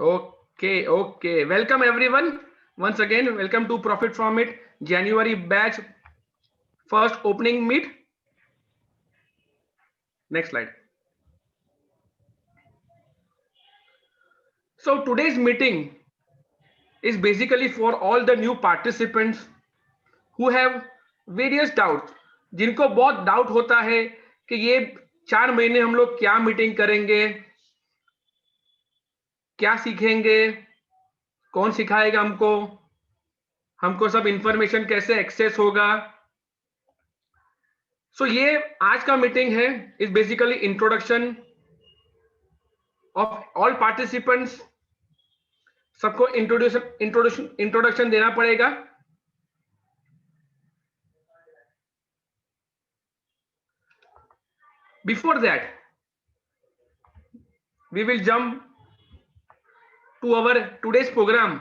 Okay. Welcome everyone. Once again, welcome to Profit from It January batch first opening meet. Next slide. So today's meeting is basically for all the new participants who have various doubts. जिनको बहुत doubt होता है कि ये 4 महीने हम लोग क्या मीटिंग करेंगे, क्या सीखेंगे, कौन सिखाएगा हमको सब इंफॉर्मेशन कैसे एक्सेस होगा. सो ये आज का मीटिंग है is basically introduction of all participants. सबको इंट्रोडक्शन देना पड़ेगा. Before that we will jump to our today's program.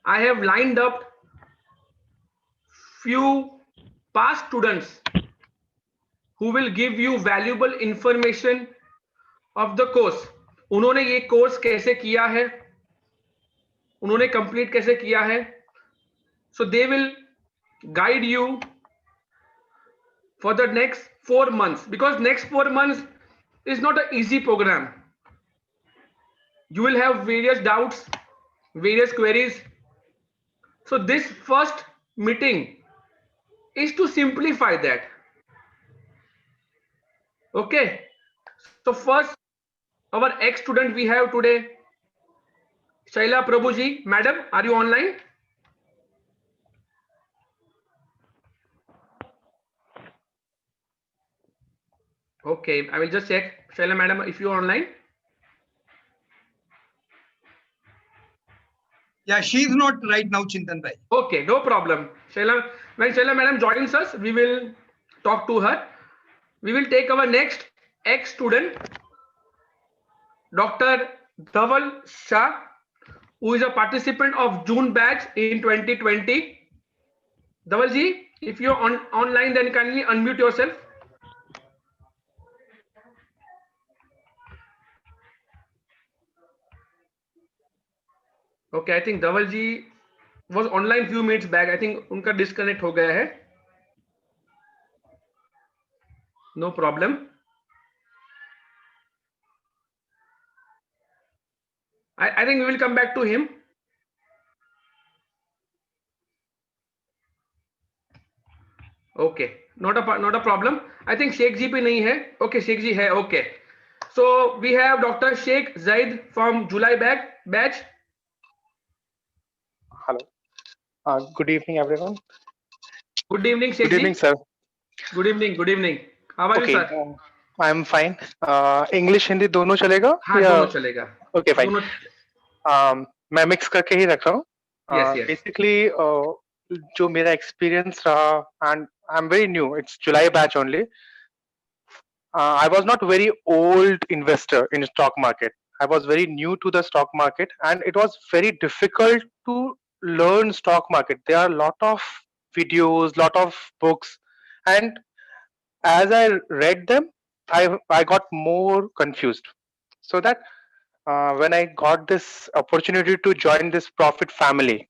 I have lined up few past students who will give you valuable information of the course. उन्होंने ये course कैसे किया है, उन्होंने complete कैसे किया है. So they will guide you for the next 4 months, because next 4 months is not an easy program. You will have various doubts, various queries. So this first meeting is to simplify that. Okay. So first, our ex-student we have today, Shaila Prabhuji. Madam, are you online? Okay, I will just check. Shaila Madam, if you are online. Yeah, she is not right now, Chintan Bhai. Okay, no problem. Shaila, when Shaila Madam joins us, we will talk to her. We will take our next ex-student, Dr. Dhaval Shah, who is a participant of June batch in 2020. Dhaval ji, if you are online, then kindly unmute yourself. Okay, I think Dhaval ji was online few minutes back. I think उनका disconnect हो गया है. No problem. I think we will come back to him. Okay, not a problem. I think Sheikh ji पे नहीं है. Okay, Sheikh ji है. Okay. So we have Dr. Sheikh Zaid from July batch. Hello. Good evening, everyone. Good evening, Sheikh Good evening, ji. sir. Good evening. How are you, sir? I'm fine. English, Hindi दोनों चलेगा? हाँ, दोनों चलेगा. Okay, fine. मैं mix करके ही रख रहा हूँ. Yes. Basically, जो मेरा experience रहा, and I'm very new. It's July batch only. I was not very old investor in stock market. I was very new to the stock market, and it was very difficult to learn stock market. There are a lot of videos, lot of books, and as I read them, I got more confused. So that when I got this opportunity to join this Profit family,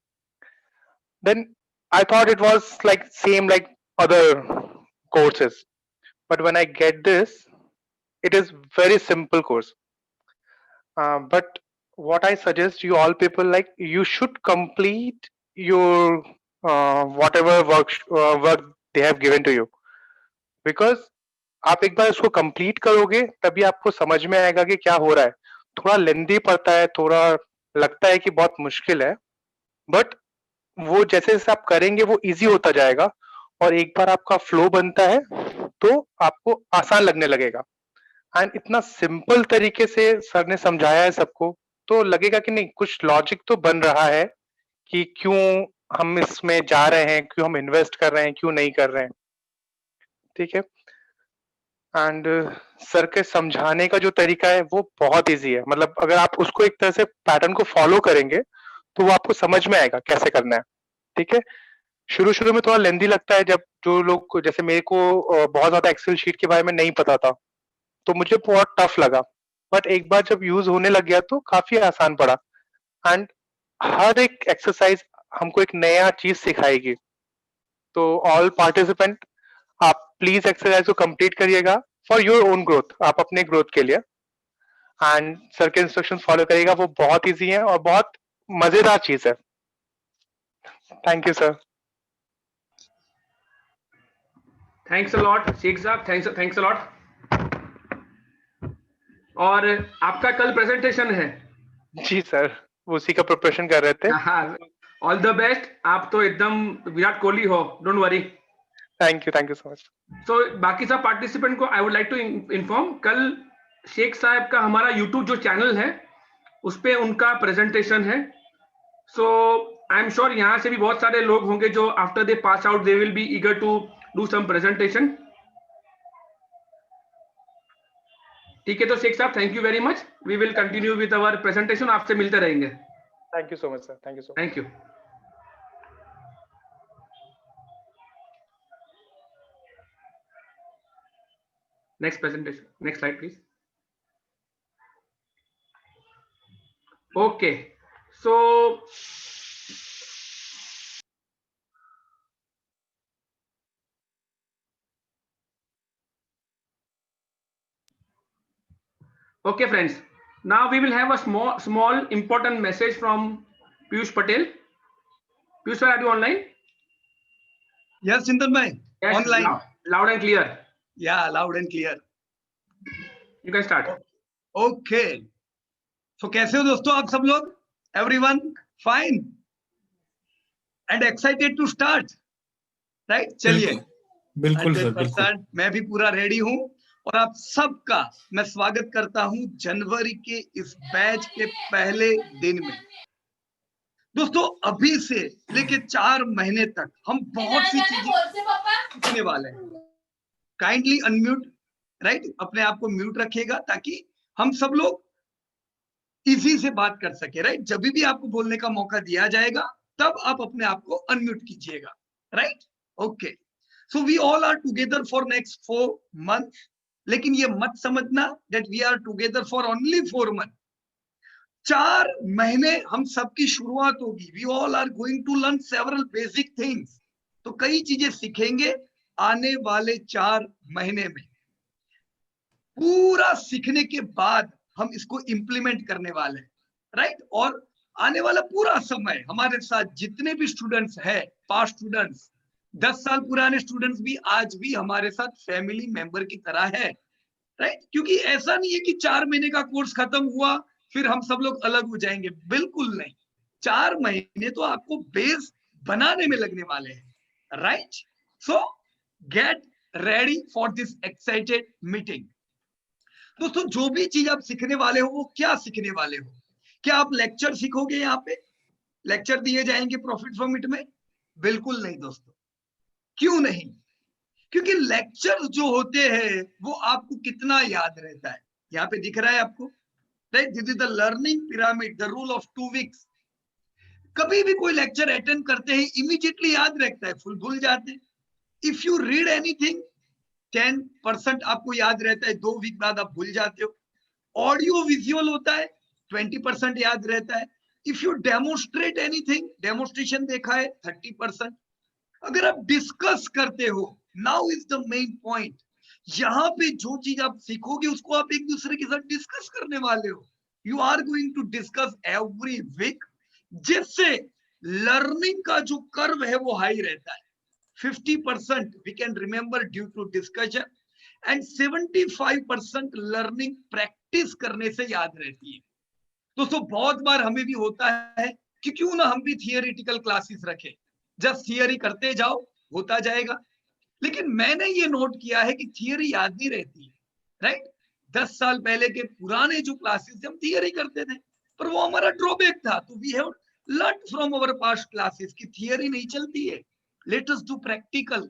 then I thought it was like same like other courses. But when I get this, it is very simple course. But what I suggest you all people, like you should complete your whatever work they have given to you, because आप एक बार उसको complete करोगे तभी आपको समझ में आएगा कि क्या हो रहा है. थोड़ा लेंदी पड़ता है, थोड़ा लगता है कि बहुत मुश्किल है, बट वो जैसे जैसे आप करेंगे वो इजी होता जाएगा, और एक बार आपका फ्लो बनता है तो आपको आसान लगने लगेगा. एंड इतना सिंपल तरीके से सर ने समझाया है सबको, तो लगेगा कि नहीं कुछ लॉजिक तो बन रहा है कि क्यों हम इसमें जा रहे हैं, क्यों हम इन्वेस्ट कर रहे हैं, क्यों नहीं कर रहे हैं. ठीक है. एंड सर के समझाने का जो तरीका है वो बहुत इजी है. मतलब अगर आप उसको एक तरह से पैटर्न को फॉलो करेंगे तो वो आपको समझ में आएगा कैसे करना है. ठीक है. शुरू में थोड़ा लेंदी लगता है, जब जो लोग जैसे मेरे को बहुत ज्यादा एक्सेल शीट के बारे में नहीं पता था, तो मुझे बहुत टफ लगा. बट एक बार जब यूज होने लग गया तो काफी आसान पड़ा। एंड हर एक एक्सरसाइज हमको एक नया चीज सिखाएगी। तो ऑल पार्टिसिपेंट, आप प्लीज एक्सरसाइज को कंप्लीट करिएगा फॉर योर ओन ग्रोथ, आप अपने ग्रोथ के लिए। एंड सर के इंस्ट्रक्शन फॉलो करिएगा, वो बहुत इजी है और बहुत मजेदार चीज है। Thank you sir. Thanks a lot Sheikh sahab, thanks a lot. और आपका कल प्रेजेंटेशन है? जी सर, उसी का प्रिपरेशन कर रहे थे। हाँ, ऑल द बेस्ट। आप तो एकदम विराट कोहली हो, don't worry. Thank you so much. So बाकी सब पार्टिसिपेंट को I would like to inform, कल शेख साहब का हमारा यूट्यूब जो चैनल है उस पे उनका प्रेजेंटेशन है। सो आई एम श्योर यहाँ से भी बहुत सारे लोग होंगे जो after they pass out they will be eager to do some presentation. ठीक है, तो Sheikh sahab thank you very much. We will continue with our presentation, आपसे मिलते रहेंगे। Thank you so much sir, thank you so much. Thank you. Next presentation, next slide please. Okay, so okay friends, now we will have a small important message from Piyush Patel. Piyush sir, are you online? Yes, Chintan bhai. Yes, Online. loud and clear. Yeah, loud and clear. You can start. Okay. So कैसे हो दोस्तों आप सब लोग? Everyone fine and excited to start, right? चलिए। बिल्कुल sir, बिल्कुल। 100% मैं भी पूरा रेडी हूँ और आप सबका मैं स्वागत करता हूँ जनवरी के इस बैच के पहले दिन में। दोस्तों अभी से लेके 4 महीने तक हम बहुत सी चीजें सीखने वाले हैं। Kindly unmute, right? अपने आप को म्यूट रखिएगा ताकि हम सब लोग इजी से बात कर सके, राइट? जब भी आपको बोलने का मौका दिया जाएगा तब आप अपने आप को अनम्यूट कीजिएगा, right? Okay, so we all are together for next 4 month, लेकिन ये मत समझना that we are together for only 4 month. 4 महीने हम सबकी शुरुआत होगी। We all are going to learn several basic things. तो कई चीजें सीखेंगे आने वाले 4 महीने में। पूरा सीखने के बाद हम इसको इंप्लीमेंट करने वाले हैं, राइट? और आने वाला पूरा समय हमारे साथ जितने भी स्टूडेंट्स हैं, पास्ट स्टूडेंट्स, 10 साल पुराने स्टूडेंट्स भी आज भी हमारे साथ फैमिली मेंबर की तरह है, राइट? क्योंकि ऐसा नहीं है कि 4 महीने का कोर्स खत्म हुआ फिर हम सब लोग अलग हो जाएंगे, बिल्कुल नहीं। 4 महीने तो आपको बेस बनाने में लगने वाले हैं, right? So get ready for this excited meeting. दोस्तों जो भी चीज आप सीखने वाले हो वो क्या सीखने वाले हो? क्या आप लेक्चर सीखोगे? यहाँ पे लेक्चर दिए जाएंगे प्रॉफिट फ्रॉम इट में? बिल्कुल नहीं दोस्तों। क्यों नहीं? क्योंकि लेक्चर जो होते हैं वो आपको कितना याद रहता है, यहाँ पे दिख रहा है आपको, right? This is the learning pyramid, the rule of 2 weeks. कभी भी कोई लेक्चर अटेंड करते हैं इमीडिएटली याद रखता है, फुल भूल जाते हैं। इफ यू रीड एनीथिंग 10% आपको याद रहता है, 2 वीक बाद आप भूल जाते हो। ऑडियो विजुअल होता है 20% याद रहता है। If you demonstrate anything, demonstration देखा है 30%। अगर आप डिस्कस करते हो, now is the main point, यहाँ पे जो चीज आप सीखोगे उसको आप एक दूसरे के साथ डिस्कस करने वाले हो। You are going to discuss every week, जिससे लर्निंग का जो कर्व है वो हाई रहता है। 50% we can remember due to discussion and 75% learning practice करने से याद रहती है। दोस्तों बहुत बार हमें भी होता है कि क्यों ना हम भी थियोरेटिकल क्लासेस रखें, जस्ट थियोरी करते जाओ, होता जाएगा। लेकिन मैंने ये नोट किया है कि थियोरी याद नहीं रहती है, राइट? 10 साल पहले के पुराने जो क्लासेस हम थियोरी करते थे, पर वो हमारा ड्रॉबैक था। तो we have learn from our past classes की थियोरी नहीं चलती है, लेट अस डू प्रैक्टिकल।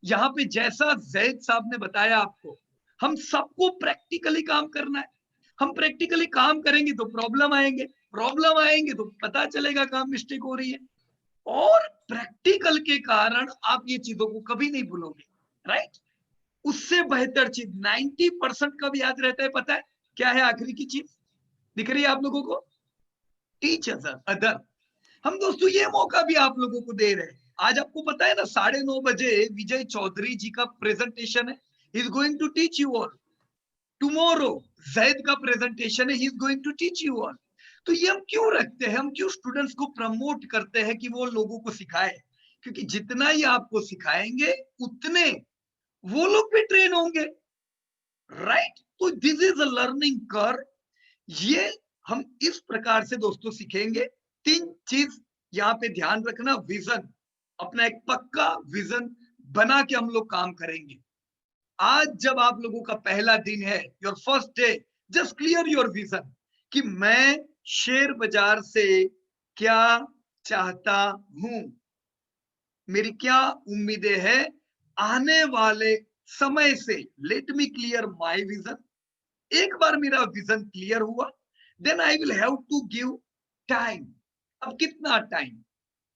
यहाँ पे जैसा जैद साहब ने बताया आपको, हम सबको प्रैक्टिकली काम करना है। हम प्रैक्टिकली काम करेंगे तो प्रॉब्लम आएंगे तो पता चलेगा कहाँ मिस्टेक हो रही है। और प्रैक्टिकल के कारण आप ये चीजों को कभी नहीं भूलोगे, राइट? उससे बेहतर चीज 90% कब याद रहता है पता है? क्या है आखिरी की चीज, दिख रही है आप लोगों को? Teach other. हम दोस्तों ये मौका भी आप लोगों को दे रहे हैं। आज आपको पता है ना 9:30 बजे विजय चौधरी जी का प्रेजेंटेशन है, he is going to teach you all. Tomorrow Zaid का प्रेजेंटेशन है, he is going to teach you all. तो ये हम क्यों रखते हैं, हम क्यों स्टूडेंट्स को प्रमोट करते हैं कि वो लोगों को सिखाए? क्योंकि जितना ही आपको सिखाएंगे उतने वो लोग भी ट्रेन होंगे, राइट? तो this is a learning curve. ये हम इस प्रकार से दोस्तों सीखेंगे। 3 चीज यहाँ पे ध्यान रखना, विजन, अपना एक पक्का विजन बना के हम लोग काम करेंगे। आज जब आप लोगों का पहला दिन है, your first day, just clear your vision कि मैं शेयर बाजार से क्या चाहता हूं, मेरी क्या उम्मीदें हैं आने वाले समय से। Let me clear my vision. एक बार मेरा विजन क्लियर हुआ, then I will have to give time. अब कितना टाइम?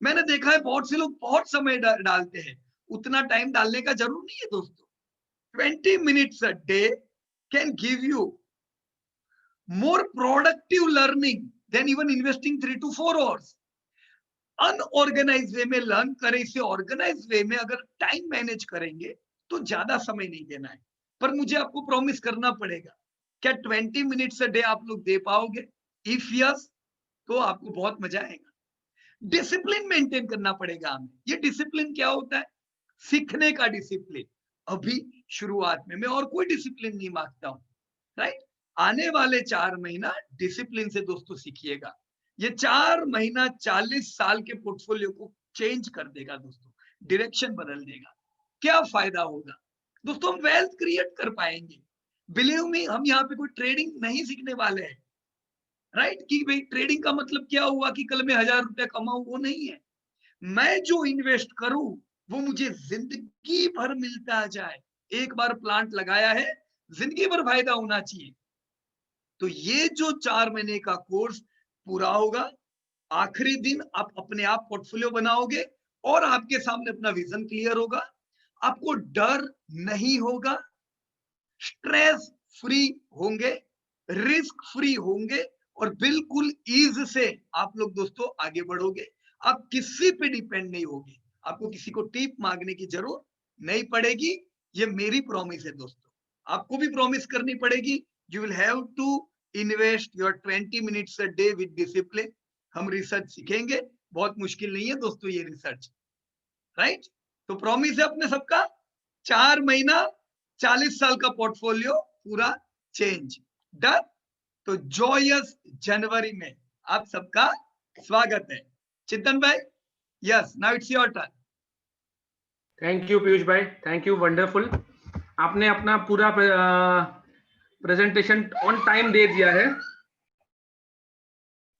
मैंने देखा है बहुत से लोग बहुत समय डालते हैं, उतना टाइम डालने का जरूर नहीं है दोस्तों। 20 minutes a day can give you more productive learning than even investing 3 to 4 hours. Unorganised वे में लर्न करें, इसे ऑर्गेनाइज वे में अगर टाइम मैनेज करेंगे तो ज्यादा समय नहीं देना है। पर मुझे आपको प्रॉमिस करना पड़ेगा, क्या 20 मिनट्स अ डे आप लोग दे पाओगे? इफ यस, तो आपको बहुत मजा आएगा। डिसिप्लिन मेंटेन करना पड़ेगा हमें। ये डिसिप्लिन क्या होता है? सीखने का डिसिप्लिन। अभी शुरुआत में मैं और कोई डिसिप्लिन नहीं मांगता हूं, राइट? आने वाले 4 महीना डिसिप्लिन से दोस्तों सीखिएगा। ये 4 महीना 40 साल के पोर्टफोलियो को चेंज कर देगा दोस्तों, डायरेक्शन बदल देगा। क्या फायदा होगा दोस्तों? हम वेल्थ क्रिएट कर पाएंगे। बिलीव मी, हम यहाँ पे कोई ट्रेडिंग नहीं सीखने वाले हैं, राइट? कि भाई ट्रेडिंग का मतलब क्या हुआ कि कल मैं 1000 रुपया कमाऊं, वो नहीं है। मैं जो इन्वेस्ट करूं वो मुझे जिंदगी भर मिलता जाए। एक बार प्लांट लगाया है, जिंदगी भर फायदा होना चाहिए। तो ये जो 4 महीने का कोर्स पूरा होगा, आखिरी दिन आप अपने आप पोर्टफोलियो बनाओगे और आपके सामने अपना विजन क्लियर होगा। आपको डर नहीं होगा, स्ट्रेस फ्री होंगे, रिस्क फ्री होंगे और बिल्कुल ईज से आप लोग दोस्तों आगे बढ़ोगे। आप किसी पे डिपेंड नहीं होगे, आपको किसी को टिप मांगने की जरूरत नहीं पड़ेगी। ये मेरी प्रॉमिस है दोस्तों। आपको भी प्रॉमिस करनी पड़ेगी। You will have to invest your 20 minutes a day with discipline. हम रिसर्च सीखेंगे, बहुत मुश्किल नहीं है दोस्तों ये रिसर्च, राइट? तो प्रॉमिस है अपने सबका, 4 महीना 40 साल का पोर्टफोलियो पूरा चेंज। डन? तो जॉयस जनवरी में आप सबका स्वागत है। चिंतन भाई, yes, now it's your turn. Thank you Piyush भाई, थैंक यू, वंडरफुल। आपने अपना पूरा प्रेजेंटेशन ऑन टाइम दे दिया है।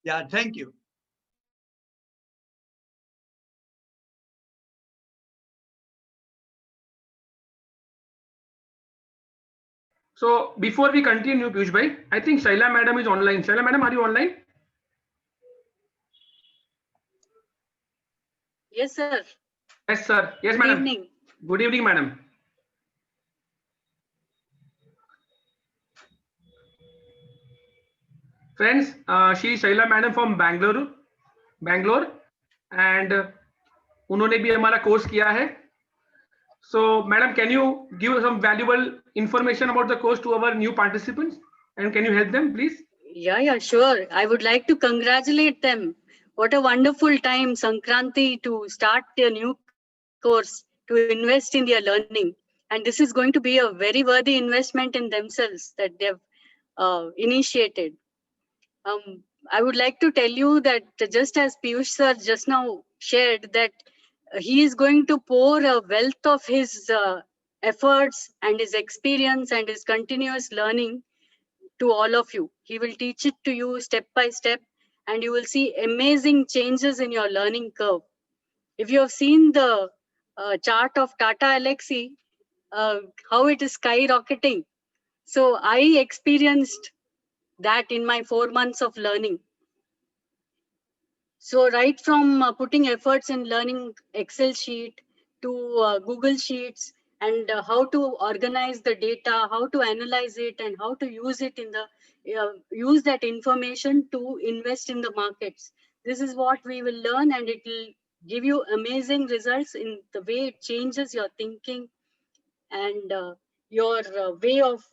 या thank you. So before we continue, Piyush bhai, I think Shaila madam is online. Shaila madam, are you online? Yes, sir. Yes, sir. Yes, Good madam. evening. Good evening, madam. Friends, she is Shaila madam from Bangalore, and उन्होंने भी हमारा course किया है. So, madam, can you give some valuable information about the course to our new participants, and can you help them, please? Yeah, sure. I would like to congratulate them. What a wonderful time, Sankranti, to start their new course, to invest in their learning. And this is going to be a very worthy investment in themselves that they've initiated. I would like to tell you that just as Piyush sir just now shared that he is going to pour a wealth of his efforts and his experience and his continuous learning to all of you. He will teach it to you step by step, and you will see amazing changes in your learning curve. If you have seen the chart of Tata Elxsi, how it is skyrocketing. So I experienced that in my 4 months of learning. So right from putting efforts in learning Excel sheet to Google Sheets, and how to organize the data, how to analyze it, and how to use it in the use that information to invest in the markets. This is what we will learn, and it will give you amazing results in the way it changes your thinking and your way of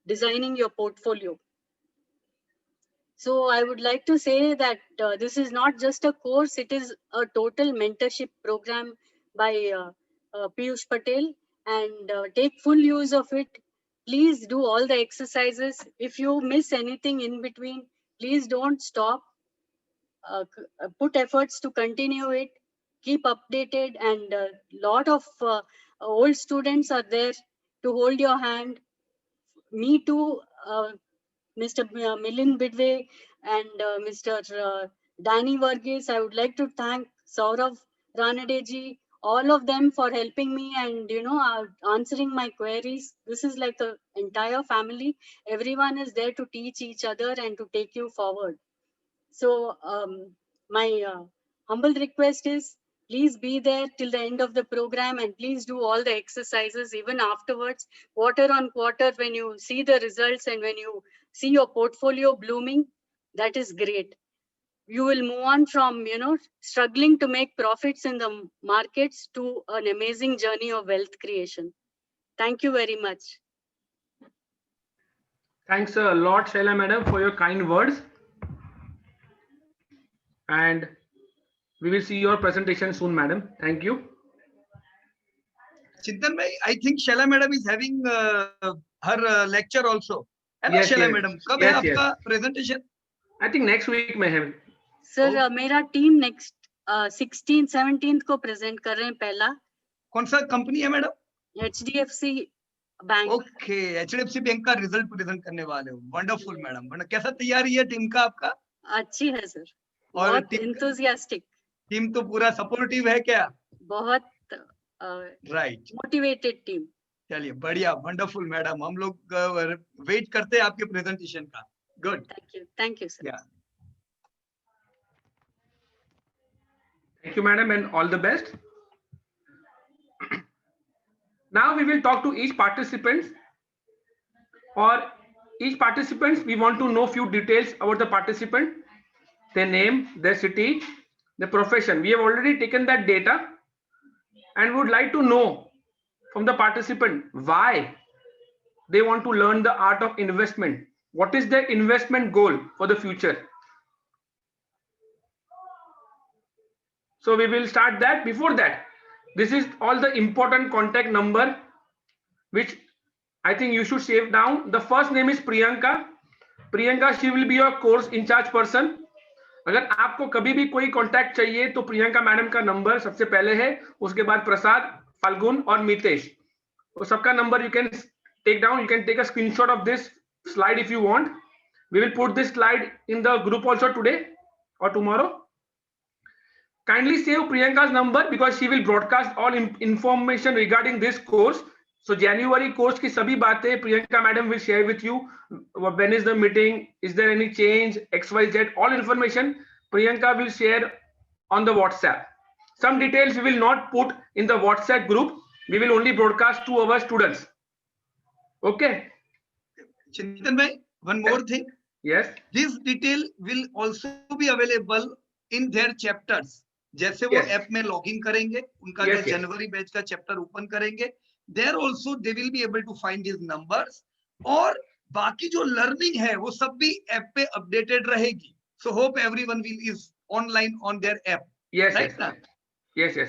designing your portfolio. So I would like to say that this is not just a course, it is a total mentorship program by Piyush Patel, and take full use of it. Please do all the exercises. If you miss anything in between, please don't stop. Put efforts to continue it. Keep updated, and a lot of old students are there to hold your hand. Me too, Mr. Milind Bidve and Mr. Danny Varghese. I would like to thank Saurav Ranedeji, all of them for helping me and answering my queries. This is like an entire family. Everyone is there to teach each other and to take you forward. So my humble request is, please be there till the end of the program, and please do all the exercises even afterwards, quarter on quarter, when you see the results and when you see your portfolio blooming. That is great. You will move on from struggling to make profits in the markets to an amazing journey of wealth creation. Thank you very much. Thanks a lot, Shaila madam, for your kind words. And we will see your presentation soon, madam. Thank you. Chintan bhai, I think Shaila madam is having her lecture also. Yes, Shaila yes. madam, कब Yes, है yes. आपका presentation? I think next week में है. Sir मेरा team next 16-17 को present कर रहे हैं. पहला कौन सा कंपनी है madam? HDFC bank. Okay, HDFC bank का रिजल्ट प्रेजेंट करने वाले हो. Wonderful madam. कैसा तैयारी है टीम का आपका? अच्छी है सर, और बहुत एंथुसियास्टिक. टीम तो पूरा सपोर्टिव है क्या? बहुत राइट, मोटिवेटेड टीम. चलिए बढ़िया, वंडरफुल मैडम. हम लोग वेट करते हैं आपके प्रेजेंटेशन का. Good, thank you sir. Thank you, madam, and all the best. Now we will talk to each participant. For each participant, we want to know few details about the participant, their name, their city, their profession. We have already taken that data and would like to know from the participant why they want to learn the art of investment. What is their investment goal for the future? So we will start that. Before that, this is all the important contact number which I think you should save down. The first name is Priyanka. Priyanka, she will be your course in charge person. अगर आपको कभी भी कोई contact चाहिए तो Priyanka madam का number सबसे पहले है, उसके बाद प्रसाद, फाल्गुन और मितेश, तो सबका number you can take down. You can take a screenshot of this slide if you want. We will put this slide in the group also today or tomorrow. Kindly save Priyanka's number because she will broadcast all information regarding this course. So January course की सभी बातें Priyanka madam will share with you. When is the meeting? Is there any change? XYZ. All information Priyanka will share on the WhatsApp. Some details we will not put in the WhatsApp group. We will only broadcast to our students. Okay. Chintan bhai, one more thing. Yes. This detail will also be available in their chapters. जैसे वो app में login करेंगे, उनका जो जनवरी batch का chapter open करेंगे, there also they will be able to find these numbers. और बाकी जो लर्निंग है वो सब भी ऐप पे अपडेटेड रहेगी. So hope everyone is online on their app. Yes, right, yes.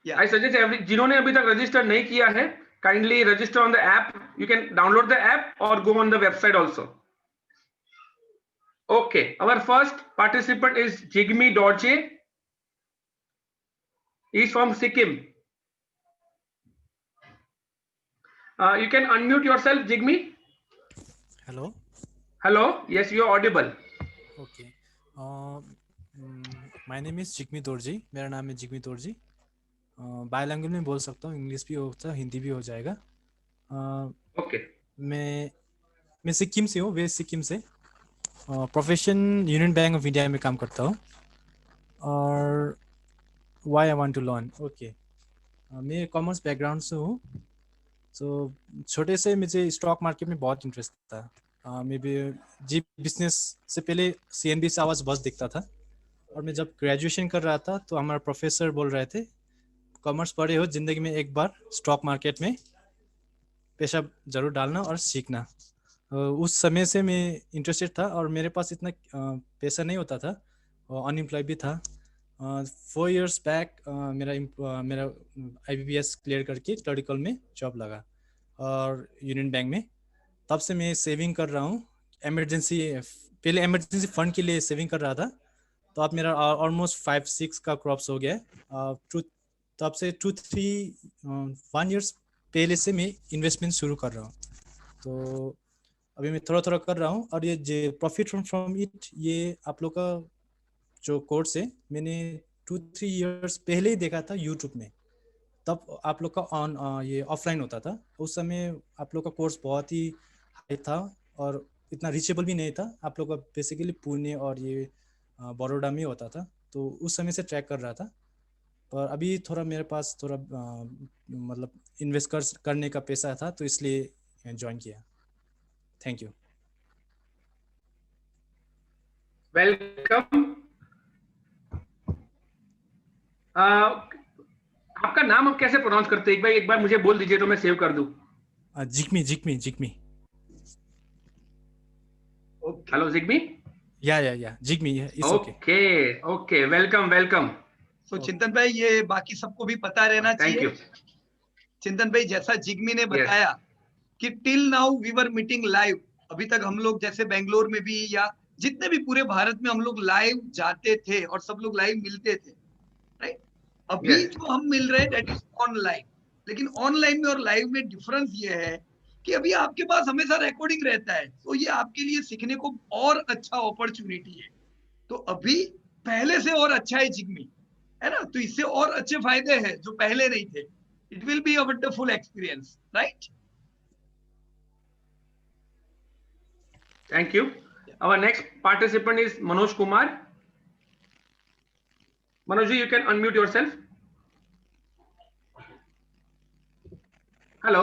Yeah. I suggest जिन्होंने अभी तक रजिस्टर नहीं किया है, kindly register on the app. You can download the app or go on the website also. Okay, our first participant is Jigme Dorje. He is from Sikkim. You can unmute yourself, Jigme. Hello. Hello. Yes, you are audible. Okay. My name is Jigme Dorji. मेरा नाम है Jigme Dorji. By language में बोल सकता हूँ, English भी हो सकता है, हिंदी भी हो जाएगा. Okay. मैं सिक्किम से हूँ, वेस्ट सिक्किम से. Profession union bank of India में काम करता हूँ. और why I want to learn. Okay. मैं कॉमर्स बैकग्राउंड से हूँ. तो छोटे से मुझे स्टॉक मार्केट में बहुत इंटरेस्ट था. मे बी जी बिजनेस से पहले CNB से आवाज़ बस दिखता था। और मैं जब ग्रेजुएशन कर रहा था तो हमारे प्रोफेसर बोल रहे थे कॉमर्स पढ़े हो, जिंदगी में एक बार स्टॉक मार्केट में पैसा जरूर डालना और सीखना। उस समय से मैं इंटरेस्टेड था और मेरे पास इतना पैसा नहीं होता था और अनएम्प्लॉय भी था। 4 years बैक मेरा IBPS क्लियर करके क्लरिकल में जॉब लगा और यूनियन बैंक में। तब से मैं सेविंग कर रहा हूँ इमरजेंसी, पहले इमरजेंसी फंड के लिए सेविंग कर रहा था। तो अब मेरा ऑलमोस्ट 5-6 का क्रॉप्स हो गया है। तब से 1 years पहले से मैं इन्वेस्टमेंट शुरू कर रहा हूँ। तो अभी मैं थोड़ा थोड़ा कर रहा हूँ और ये प्रॉफिट फ्रॉम इट, ये आप लोग का जो कोर्स है मैंने 2-3 years पहले ही देखा था यूट्यूब में। तब आप लोग का ये ऑफलाइन होता था। उस समय आप लोग का कोर्स बहुत ही हाई था और इतना रीचेबल भी नहीं था। आप लोग का बेसिकली पुणे और ये बड़ौदा में होता था, तो उस समय से ट्रैक कर रहा था। पर अभी थोड़ा मेरे पास थोड़ा मतलब इन्वेस्ट करने का पैसा था, तो इसलिए ज्वाइन किया। Thank you. वेलकम। आपका नाम हम कैसे प्रोनाउंस करते हैं? एक बार मुझे बोल दीजिए तो मैं सेव कर दूं। Jigme Jigme Jigme. Hello Jigme. Yeah Jigme, it's okay. Okay welcome welcome. तो चिंतन भाई ये बाकी सबको भी पता रहना थैंक चाहिए। यू। चिंतन भाई जैसा जिग्मी ने बताया कि till now we were meeting live, अभी तक हम लोग जैसे बेंगलोर में भी या जितने भी पूरे भारत में हम लोग लाइव जाते थे और सब लोग लाइव मिलते थे, राइट। अभी Yes. जो हम मिल रहे हैं दैट इज ऑनलाइन। लेकिन ऑनलाइन में और लाइव में डिफरेंस ये है कि अभी आपके पास हमेशा रिकॉर्डिंग रहता है, तो ये आपके लिए सीखने को और अच्छा अपॉर्चुनिटी है। तो अभी पहले से और अच्छा है जिग्मी, है ना। तो इससे और अच्छे फायदे हैं जो पहले नहीं थे। It will be a wonderful experience, right. Thank you. Our next participant is Manoj Kumar. Manoj ji, you can unmute yourself. Hello,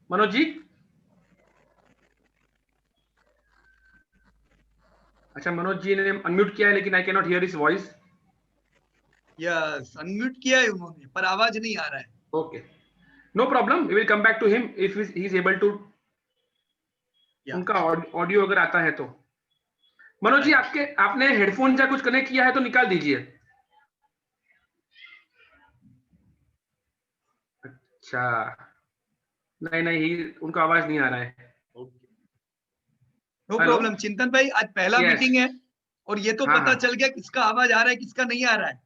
Manoj ji. अच्छा, मनोज जी ने अनम्यूट किया है लेकिन I can not hear his voice. Yes, unmute किया है उन्होंने पर आवाज नहीं आ रहा है। Okay, no problem, we will come back to him if he is able to. उनका ऑडियो अगर आता है तो। मनोज जी, आपने हेडफोन या कुछ कनेक्ट किया है तो निकाल दीजिए। अच्छा, नहीं, उनका आवाज नहीं आ रहा है। नो प्रॉब्लम चिंतन भाई, आज पहला मीटिंग है और ये तो पता चल गया किसका आवाज आ रहा है किसका नहीं आ रहा है।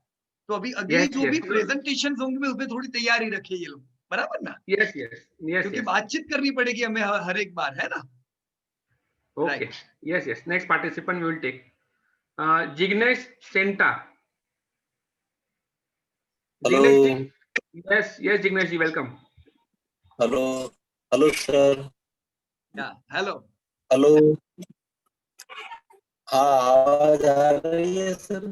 तो अभी अगली जो भी प्रेजेंटेशन होंगे उसमें थोड़ी तैयारी रखिए ये लोग, बराबर ना। यस, क्योंकि बातचीत करनी पड़ेगी हमें हर एक बार, है ना। Okay, yes, next participant we will take Jignesh सेंटा। Hello. Yes Jignesh ji, welcome. Hello sir. Hello. हाँ, आवाज आ रही है सर?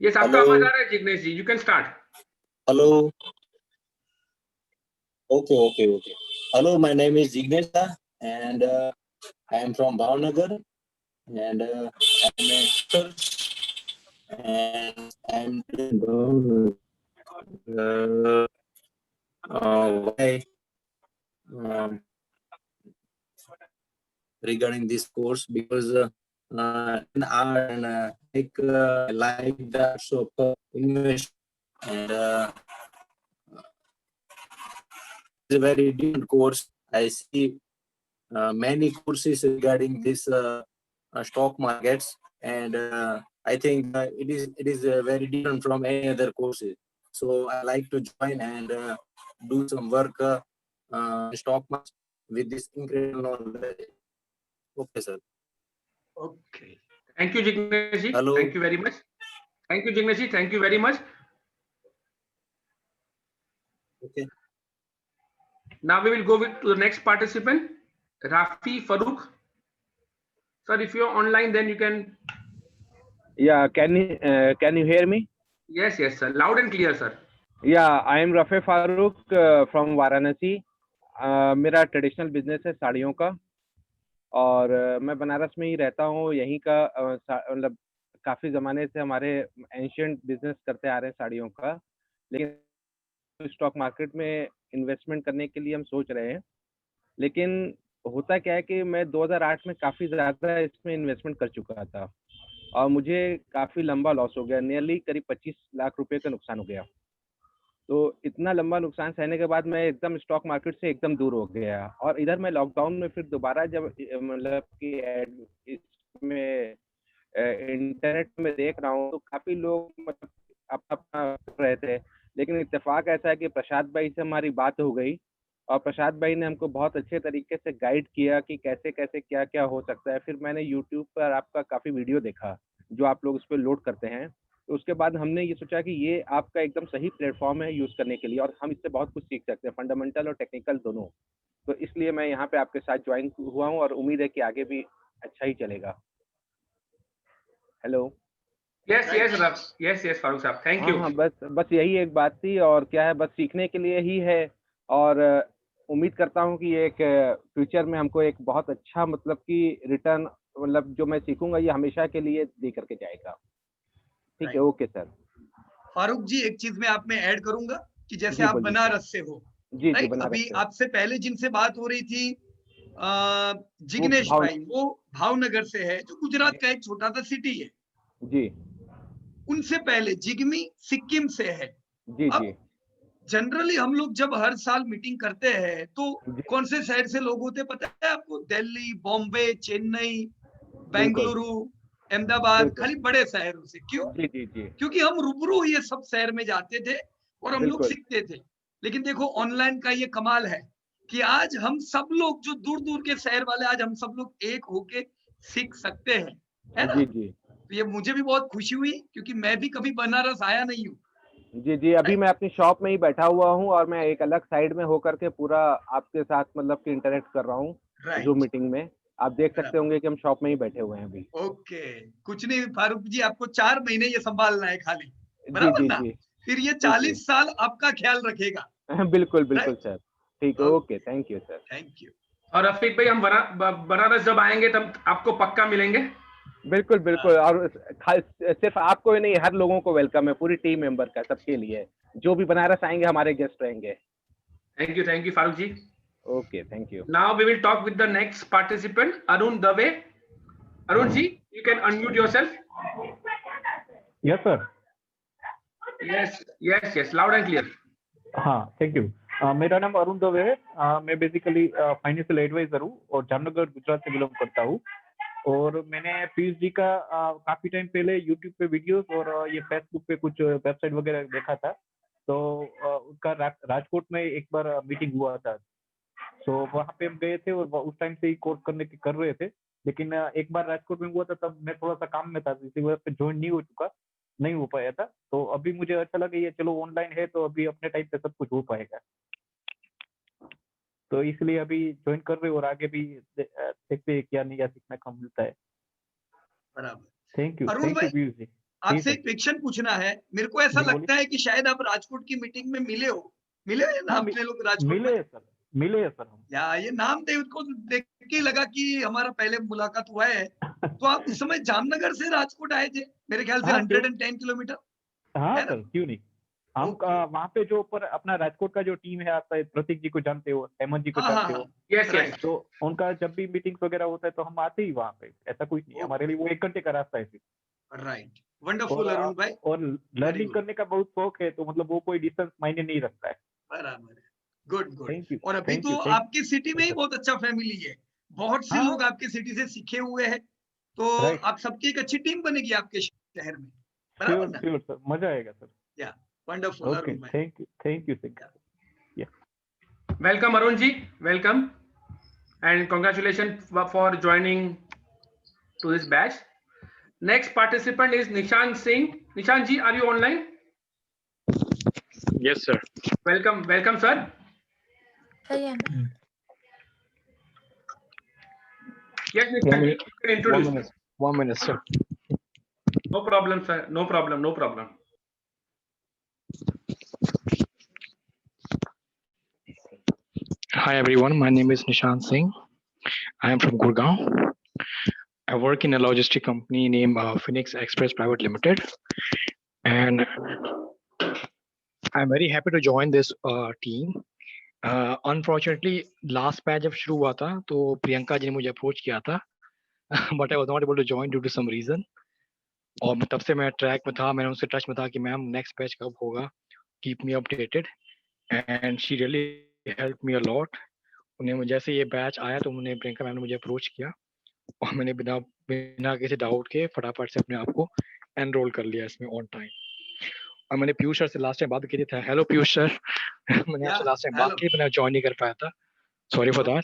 यस, आपका आवाज आ रहा है Jignesh ji, you can start. Hello. Okay. Hello, my name is Jignesh and I am from Bhavnagar and I am a actor and I am doing why regarding this course because in art and like that so English and it's a very different course. I see many courses regarding this stock markets and I think it is very different from any other courses. So I like to join and do some work stock market with this incredible knowledge. Okay, sir. Okay. Thank you, Jignesh ji. Hello. Thank you very much. Thank you, Jignesh ji. Thank you very much. Okay. Now we will go to the next participant, Rafi Farouk. Sir, if you are online, then you can. Yeah, can you hear me? Yes, sir. Loud and clear, sir. Yeah, I am Rafi Farouk from Varanasi. मेरा traditional business है साड़ियों का और मैं बनारस में ही रहता हूँ, यहीं का मतलब काफ़ी ज़माने से हमारे एंशिएंट बिजनेस करते आ रहे हैं साड़ियों का, लेकिन स्टॉक मार्केट में इन्वेस्टमेंट करने के लिए हम सोच रहे हैं। लेकिन होता क्या है कि मैं 2008 में काफ़ी ज़्यादा इसमें इन्वेस्टमेंट कर चुका था और मुझे काफ़ी लंबा लॉस हो गया, नियरली करीब 25 लाख रुपए का नुकसान हो गया। तो इतना लंबा नुकसान सहने के बाद मैं एकदम स्टॉक मार्केट से एकदम दूर हो गया और इधर मैं लॉकडाउन में फिर दोबारा जब मतलब कि इसमें इंटरनेट में देख रहा हूँ तो काफ़ी लोग मतलब अपना कर रहे थे, लेकिन इत्तेफाक ऐसा है कि प्रसाद भाई से हमारी बात हो गई और प्रसाद भाई ने हमको बहुत अच्छे तरीके से गाइड किया कि कैसे कैसे क्या क्या हो सकता है। फिर मैंने यूट्यूब पर आपका काफ़ी वीडियो देखा जो आप लोग उस पर लोड करते हैं, तो उसके बाद हमने ये सोचा कि ये आपका एकदम सही प्लेटफॉर्म है यूज़ करने के लिए और हम इससे बहुत कुछ सीख सकते हैं, फंडामेंटल और टेक्निकल दोनों। तो इसलिए मैं यहाँ पे आपके साथ ज्वाइन हुआ हूँ और उम्मीद है कि आगे भी अच्छा ही चलेगा। हेलो। यस यस फारूक साहब, थैंक यू। हाँ, बस यही एक बात थी और क्या है, बस सीखने के लिए ही है और उम्मीद करता हूँ कि एक फ्यूचर में हमको एक बहुत अच्छा मतलब कि रिटर्न मतलब जो मैं सीखूंगा ये हमेशा के लिए दे करके जाएगा। ठीक है, ओके सर। फारूक जी, एक चीज मैं आप में ऐड करूंगा कि जैसे जी, आप बोलिए बनारस से हो, जी राइट? बनारस अभी से। आपसे पहले जिनसे बात हो रही थी जिग्नेश भाव- भाई, वो भावनगर से है, जो गुजरात का एक छोटा सा सिटी है। जी उनसे पहले जिग्मी सिक्किम से है। जी अब जनरली हम लोग जब हर साल मीटिंग करते हैं तो जी कौन से शहर से लोग होते पता है आपको? दिल्ली, बॉम्बे, चेन्नई, बिल्कुल बेंगलुरु, अहमदाबाद, बिल्कुल। खाली बड़े शहरों से। क्यों? जी जी जी क्योंकि हम रूबरू ये सब शहर में जाते थे और हम लोग बिल्कुल सीखते थे। लेकिन देखो ऑनलाइन का ये कमाल है कि आज हम सब लोग जो दूर दूर के शहर वाले, आज हम सब लोग एक होके सीख सकते हैं, है ना? जी जी तो ये मुझे भी बहुत खुशी हुई क्योंकि मैं भी कभी बनारस आया नहीं हूँ। जी जी। अभी मैं अपनी शॉप में ही बैठा हुआ हूँ और मैं एक अलग साइड में होकर के पूरा आपके साथ मतलब कि इंटरेक्ट कर रहा हूँ जूम राइट, मीटिंग में। आप देख सकते होंगे कि हम शॉप में ही बैठे हुए हैं अभी। ओके। कुछ नहीं फारूक जी, आपको 4 महीने ये संभालना है खाली, जी बराबर जी ना? जी फिर ये जी जी 40 साल आपका ख्याल रखेगा। बिल्कुल बिल्कुल राइट, सर। ठीक है, okay, okay, thank you sir. Thank you. और रफीक भाई, हम बनारस जब आएंगे तब आपको पक्का मिलेंगे। बिल्कुल बिल्कुल। और सिर्फ आपको ही नहीं, हर लोगों को वेलकम है, पूरी टीम मेंबर का, सबके लिए जो भी बनारस आएंगे हमारे गेस्ट रहेंगे। Thank you Farooq ji. Okay, thank you. Now we will talk with the next participant, Arun Dave. Arun ji, you can unmute yourself. Yes sir. Yes, loud and clear. हाँ, थैंक यू। मेरा नाम अरुण दवे है। मैं बेसिकली फाइनेंशियल एडवाइजर हूँ और जामनगर गुजरात से belong करता हूँ। और मैंने पीयूष जी का काफी टाइम पहले यूट्यूब पे वीडियोस और ये फेसबुक पे कुछ वेबसाइट वगैरह देखा था। तो उनका राजकोट में एक बार मीटिंग हुआ था, तो वहाँ पे हम गए थे और उस टाइम से ही कोर्स कर रहे थे। लेकिन एक बार राजकोट में हुआ था तब मैं थोड़ा सा काम में था, इसी वजह से ज्वाइन नहीं हो पाया था। तो अभी मुझे अच्छा लगा ये चलो ऑनलाइन है तो अभी अपने टाइम पे सब कुछ हो पाएगा, तो इसलिए अभी ज्वाइन कर रहे और आगे भी देखते हैं क्या नया सीखने को मिलता है। बराबर। थैंक यू अरुण भाई, पीयूष जी। आपसे एक क्वेश्चन पूछना है। मेरे को ऐसा जी, बोलिए। लगता है कि शायद आप राजकोट की मीटिंग में मिले हो या ना हाँ, अपने लोग राजकोट मिले में? हैं सर, मिले हैं सर हम। या ये नाम देख को देख के लगा कि हमारा पहले मुलाकात हुआ है। तो आप उस समय जामनगर से राजकोट आए थे, मेरे ख्याल से हाँ, 110 किलोमीटर, हाँ है ना? सर, क्यों नहीं। हम ओके। वहाँ पे जो ऊपर अपना राजकोट का जो टीम है, आप शायद प्रतीक जी को जानते हो, हेमंत जी को हाँ हाँ जानते हो। हाँ, Yes, राइट, तो उनका जब भी मीटिंग्स वगैरह होता है तो हम आते ही वहाँ पे, ऐसा कुछ नहीं है हमारे लिए, वो 1 घंटे का रास्ता है सिर्फ। राइट। वंडरफुल अरुण भाई, और वेरी लर्निंग गुड, करने का बहुत शौक है, तो मतलब वो कोई डिस्टेंस मायने नहीं रखता है। बराबर है। Good good. थैंक यू और अभी थैंक तो यू थैंक आपकी सिटी में ही बहुत अच्छा फैमिली है, बहुत से हाँ, लोग आपकी सिटी से सीखे हुए हैं, तो राइट, आप सबकी एक अच्छी टीम बनेगी आपके शहर में, बराबर श्योर ना? श्योर सर, मजा आएगा सर। या वंडरफुल ओके, अरुण भाई। Thank you sir. Welcome Arun ji, welcome, and congratulations for joining to this batch. Next participant is Nishant Singh. Nishant ji, are you online? Yes, sir. Welcome sir. Yeah. Yes, Nishant ji, you can introduce. 1 minute, sir. No problem sir, no problem. Hi everyone, my name is Nishant Singh. I am from Gurgaon. I work in a logistic company named Phoenix Express Private Limited, and I'm very happy to join this team. Unfortunately, last batch जब शुरू हुआ था तो प्रियंका जी ने मुझे approach किया था, but I was not able to join due to some reason. और तब से मैं ट्रैक में था, मैंने उनसे टच में था कि मैम नेक्स्ट बैच कब होगा, keep me updated, and she really help me a lot. उन्हें मुझे जैसे ये बैच आया तो उन्होंने प्रियंका मैम ने मुझे अप्रोच किया और मैंने बिना किसी डाउट के फटाफट से अपने आप को एनरोल कर लिया इसमें ऑन टाइम. और मैंने पीयूष सर से लास्ट टाइम बात की थी. हेलो पीयूष सर, मैंने आपसे लास्ट टाइम बात की, मैंने ज्वाइन नहीं कर पाया था, सॉरी फॉर दैट.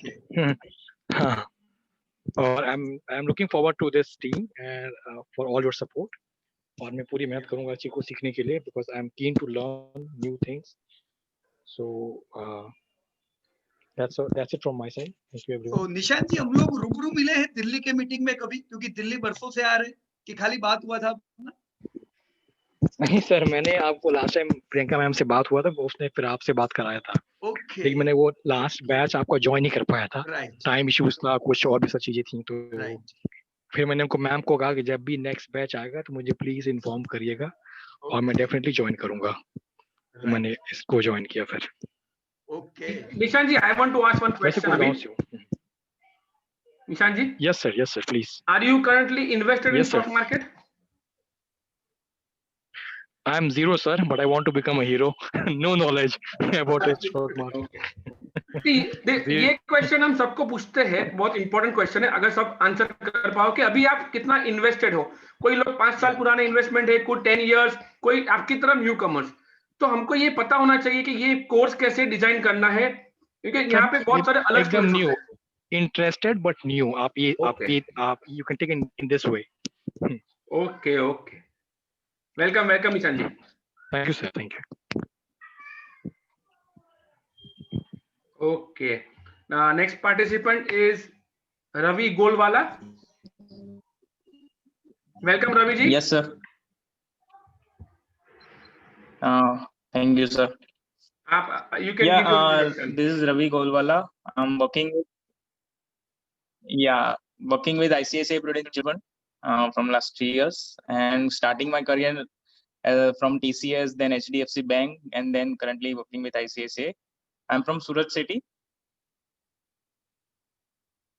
हाँ, और I am looking forward to this team and for all your support. और मैं पूरी मेहनत करूंगा इस चीज को सीखने के लिए, because I am keen to learn new things. So that's it from my side. Thank you everyone. तो निशांत जी, हम लोग रूबरू मिले हैं दिल्ली के मीटिंग में कभी, क्योंकि दिल्ली बरसों से आ रहे कि खाली बात हुआ था? नहीं सर, मैंने आपको लास्ट टाइम प्रियंका मैम से बात हुआ था, उसने फिर आपसे बात कराया था. ओके. लेकिन मैंने वो लास्ट बैच आपका ज्वाइन नहीं कर पाया था, टाइम इश्यूज था, कुछ और भी सब चीजें थी. तो फिर मैंने उनको मैम को कहा कि जब भी नेक्स्ट बैच आएगा तो मुझे प्लीज इन्फॉर्म करिएगा, और मैं डेफिनेटली ज्वाइन करूंगा. तो मैंने इसको ज्वाइन किया फिर. Okay. Nishan ji, I want to ask one question. Nishan ji? Yes sir, please. Are you currently invested in stock market? I am zero sir, but I want to become a hero. No knowledge about the stock market. ये question हम सबको पूछते हैं, बहुत important question है. अगर सब answer कर पाओ कि अभी आप कितना इन्वेस्टेड हो. कोई लोग 5 साल पुराने इन्वेस्टमेंट है, कोई 10 इयर्स, कोई आपकी तरह न्यू कमर्स. तो हमको ये पता होना चाहिए कि ये कोर्स कैसे डिजाइन करना है, क्योंकि यहाँ पे बहुत सारे अलग एकदम न्यू, इंटरेस्टेड बट न्यू. आप you can take in this way. Okay. Welcome Nishan ji. Thank you sir. Thank you. Okay. Next participant is Ravi Golwala. Welcome Ravi ji. Yes sir. Thank you, sir. You can give your this is Ravi Golwala. I'm working with ICICI Prudential Fund from last 3 years, and starting my career from TCS, then HDFC Bank, and then currently working with ICICI. I'm from Surat City.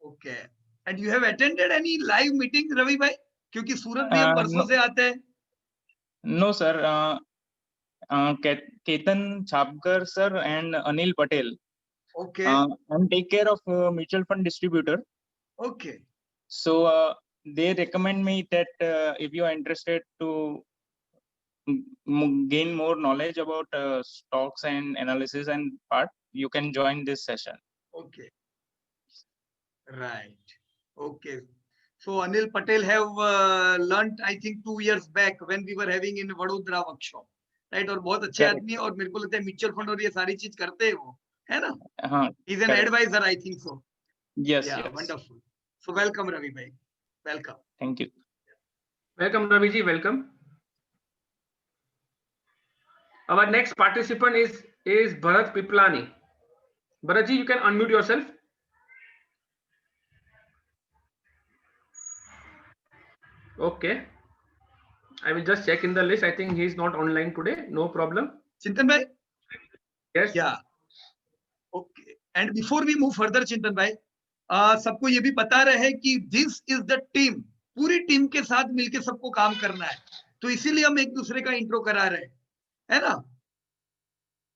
Okay. And you have attended any live meeting, Ravi bhai? क्योंकि सूरत भी हम परसों से आते हैं. No, sir. Ketan Chapkar sir and Anil Patel. Okay. And take care of mutual fund distributor. Okay. So they recommend me that if you are interested to gain more knowledge about stocks and analysis and part, you can join this session. Okay. Right. Okay. So Anil Patel have learnt, I think 2 years back when we were having in Vadodara workshop. Right. और बहुत अच्छे आदमी है, और मेरे को लगता है म्यूचुअल फंड और ये सारी चीज करते हैं वो, है ना? हाँ. He's an advisor, I think so. Yes. Yeah, wonderful. So welcome Ravi bhai. Welcome. Thank you. Welcome Ravi ji. Welcome. Our next participant is Bharat Piplani. Bharat ji, you can unmute yourself. Okay. I will just check in the list. I think he is not online today. No problem. Chintan bhai? Yes. Yeah. Okay. And before we move further, Chintan bhai, सबको ये भी पता रहे कि this is the team. पूरी team के साथ मिलके सबको काम करना है, तो इसीलिए हम एक दूसरे का इंट्रो करा रहे हैं, है ना?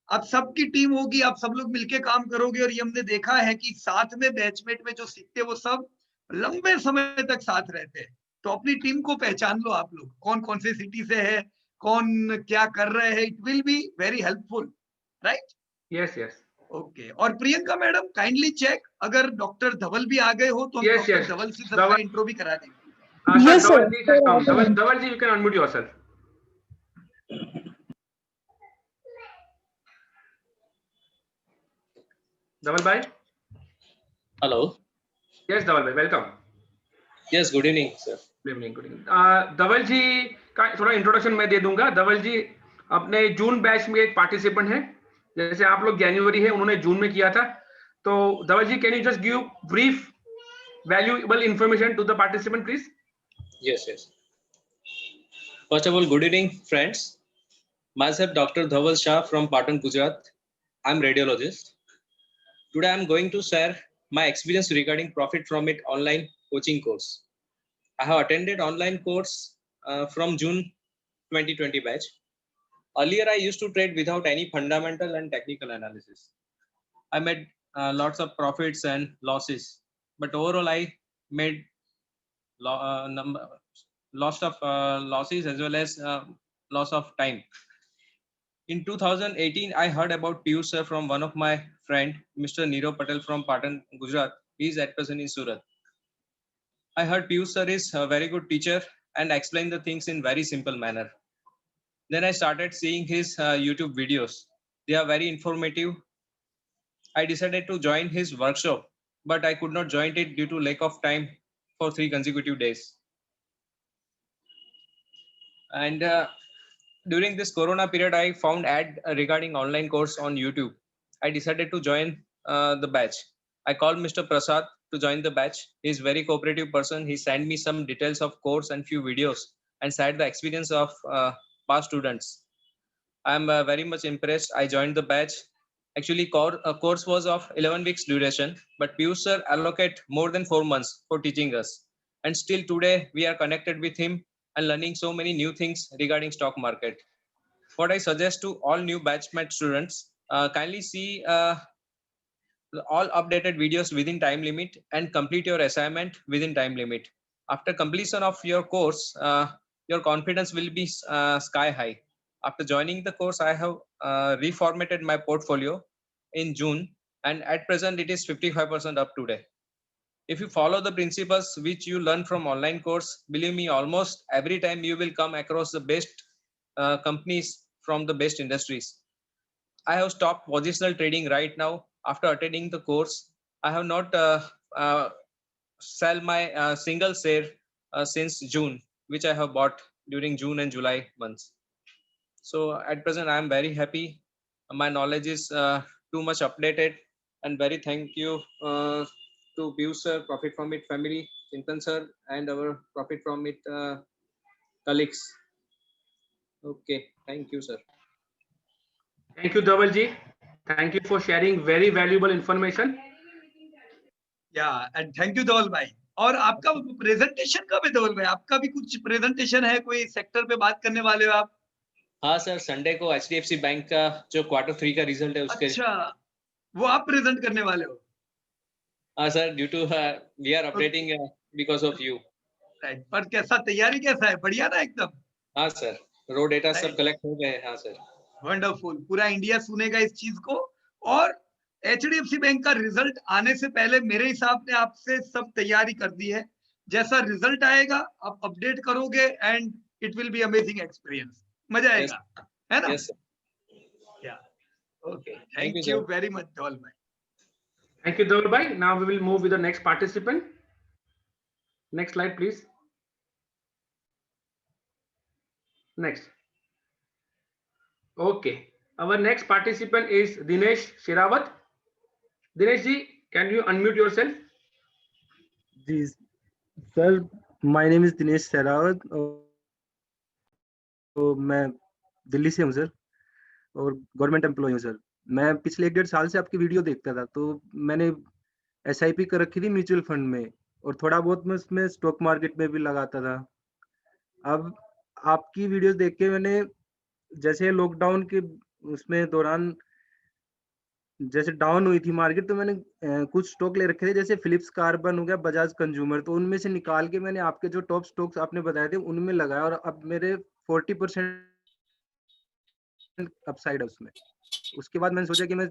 अब सबकी टीम होगी, आप सब लोग मिलके काम करोगे, और ये हमने देखा है कि साथ में बैचमेट में जो सीखते वो सब लंबे समय तक साथ रहते हैं. तो अपनी टीम को पहचान लो आप लोग, कौन कौन से सिटी से है, कौन क्या कर रहे हैं. It will be very helpful, right? Yes. Okay. और प्रियंका मैडम, काइंडली चेक, अगर डॉक्टर धवल भी आ गए हो तो हम डॉक्टर धवल से सबका इंट्रो भी करा देंगे. Yes, sir. Dhaval ji, you can unmute yourself. Dhaval bhai. Hello. Yes, Dhaval bhai, welcome. Yes, good evening, sir. Good evening. धवल जी का थोड़ा इंट्रोडक्शन मैं दे दूंगा. धवल जी अपने जून बैच में एक पार्टिसिपेंट है, जैसे आप लोग जनवरी है, उन्होंने जून में किया था. तो Dhaval ji, can you just give brief valuable information to the participant, please? Yes, yes. First of all, good evening, friends. Myself, Dr. Dhaval Shah from Patan, Gujarat. I'm radiologist. Today, I'm going to share my experience regarding profit from it online coaching course. I have attended online course from June 2020 batch. Earlier, I used to trade without any fundamental and technical analysis. I made lots of profits and losses, but overall, I made loss of losses as well as loss of time. In 2018, I heard about Piyush sir from one of my friend, Mr. Nirav Patel from Patan, Gujarat. He is at present in Surat. I heard Piyush sir is a very good teacher and explain the things in very simple manner. Then I started seeing his YouTube videos. They are very informative. I decided to join his workshop, but I could not join it due to lack of time for 3 consecutive days. And during this Corona period, I found ad regarding online course on YouTube. I decided to join the batch. I called Mr. Prasad to join the batch. He is very cooperative person. He sent me some details of course and few videos and shared the experience of past students. I am very much impressed. I joined the batch. Actually, course was of 11 weeks duration, but Piyush sir allocate more than 4 months for teaching us. And still today, we are connected with him and learning so many new things regarding stock market. What I suggest to all new batchmate students, kindly see all updated videos within time limit and complete your assignment within time limit. After completion of your course, your confidence will be sky high. After joining the course, I have reformatted my portfolio in June, and at present it is 55% up today. If you follow the principles which you learn from online course, believe me, almost every time you will come across the best companies from the best industries. I have stopped positional trading right now. After attending the course, I have not sell my single share since June, which I have bought during June and July months. So at present, I am very happy. My knowledge is too much updated, and very thank you to Piyush sir, Profit From It family, Chintan sir, and our Profit From It colleagues. Okay, thank you, sir. Thank you, Dhaval ji. Thank you for sharing very valuable information. Yeah, and thank you धवल भाई. और आपका presentation कब है धवल भाई? आपका भी कुछ presentation है, कोई सेक्टर पे बात करने वाले हो आप? हाँ सर, संडे को HDFC बैंक का जो Q3 का रिजल्ट है उसके. अच्छा, वो आप प्रेजेंट करने वाले हो? हाँ सर, due to we are updating because of you. Right, पर कैसा तैयारी कैसा है? बढ़िया ना एकदम? हाँ सर, रो डेटा सब कलेक्ट हो गए. हाँ सर, वंडरफुल. पूरा इंडिया सुनेगा इस चीज को. और HDFC बैंक का रिजल्ट आने से पहले मेरे हिसाब ने आपसे सब तैयारी कर दी है. जैसा रिजल्ट आएगा आप अपडेट करोगे and it will be amazing experience. मजा आएगा, है ना? Yes sir. Yeah okay, thank you very much Dhaval भाई. Thank you, Dhaval bhai. Now we will move with the next participant. Next slide, please. Next. Okay. Our next participant is Dinesh Sherawat. Dinesh ji, can you unmute yourself? Yes, sir. My name is Dinesh Sherawat. तो मैं दिल्ली से हूँ sir, और government employ हूँ sir. मैं पिछले 1.5 साल से आपकी वीडियो देखता था, तो मैंने SIP कर रखी थी म्यूचुअल फंड में, और थोड़ा बहुत मैं उसमें स्टॉक मार्केट में भी लगाता था. अब आपकी वीडियोस देख के मैंने, जैसे लॉकडाउन के उसमें दौरान जैसे डाउन हुई थी मार्केट, तो मैंने कुछ स्टॉक ले रखे थे, जैसे फिलिप्स कार्बन हो गया, बजाज कंज्यूमर. तो उनमें से निकाल के मैंने आपके जो टॉप स्टॉक्स आपने बताए थे उनमें लगाया, और अब मेरे 40% अपसाइड है उसमें. उसके बाद मैंने सोचा कि मैं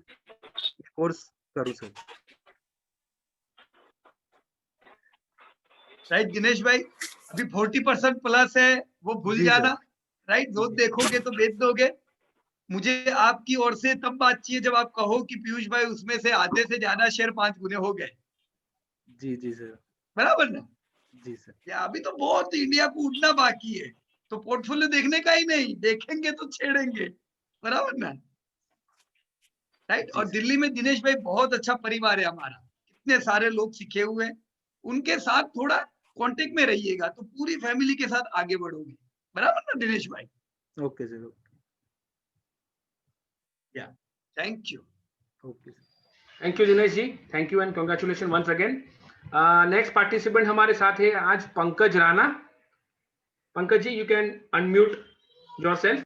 कोर्स करूं सर. राइट दिनेश भाई, अभी 40% प्लस है, वो भूल जाना. राइट, रोज देखोगे तो बेच दोगे. मुझे आपकी ओर से तब बात चाहिए जब आप कहो कि पीयूष भाई उसमें से आधे से ज्यादा शेयर 5 गुने हो गए. जी जी सर, बराबर ना? जी सर. या अभी तो बहुत इंडिया को उठना बाकी है, तो पोर्टफोलियो देखने का ही नहीं, देखेंगे तो छेड़ेंगे. बराबर ना? राइट. और दिल्ली में दिनेश भाई बहुत अच्छा परिवार है हमारा. कितने सारे लोग सीखे हुए हैं, उनके साथ थोड़ा कांटेक्ट में रहिएगा तो पूरी फैमिली के साथ आगे बढ़ोगे, बराबर ना दिनेश भाई? Okay sir. Yeah thank you. Okay sir. Thank you Dinesh ji, thank you and congratulation once again. Next participant हमारे साथ है आज Pankaj Rana. Pankaj ji, you can unmute yourself.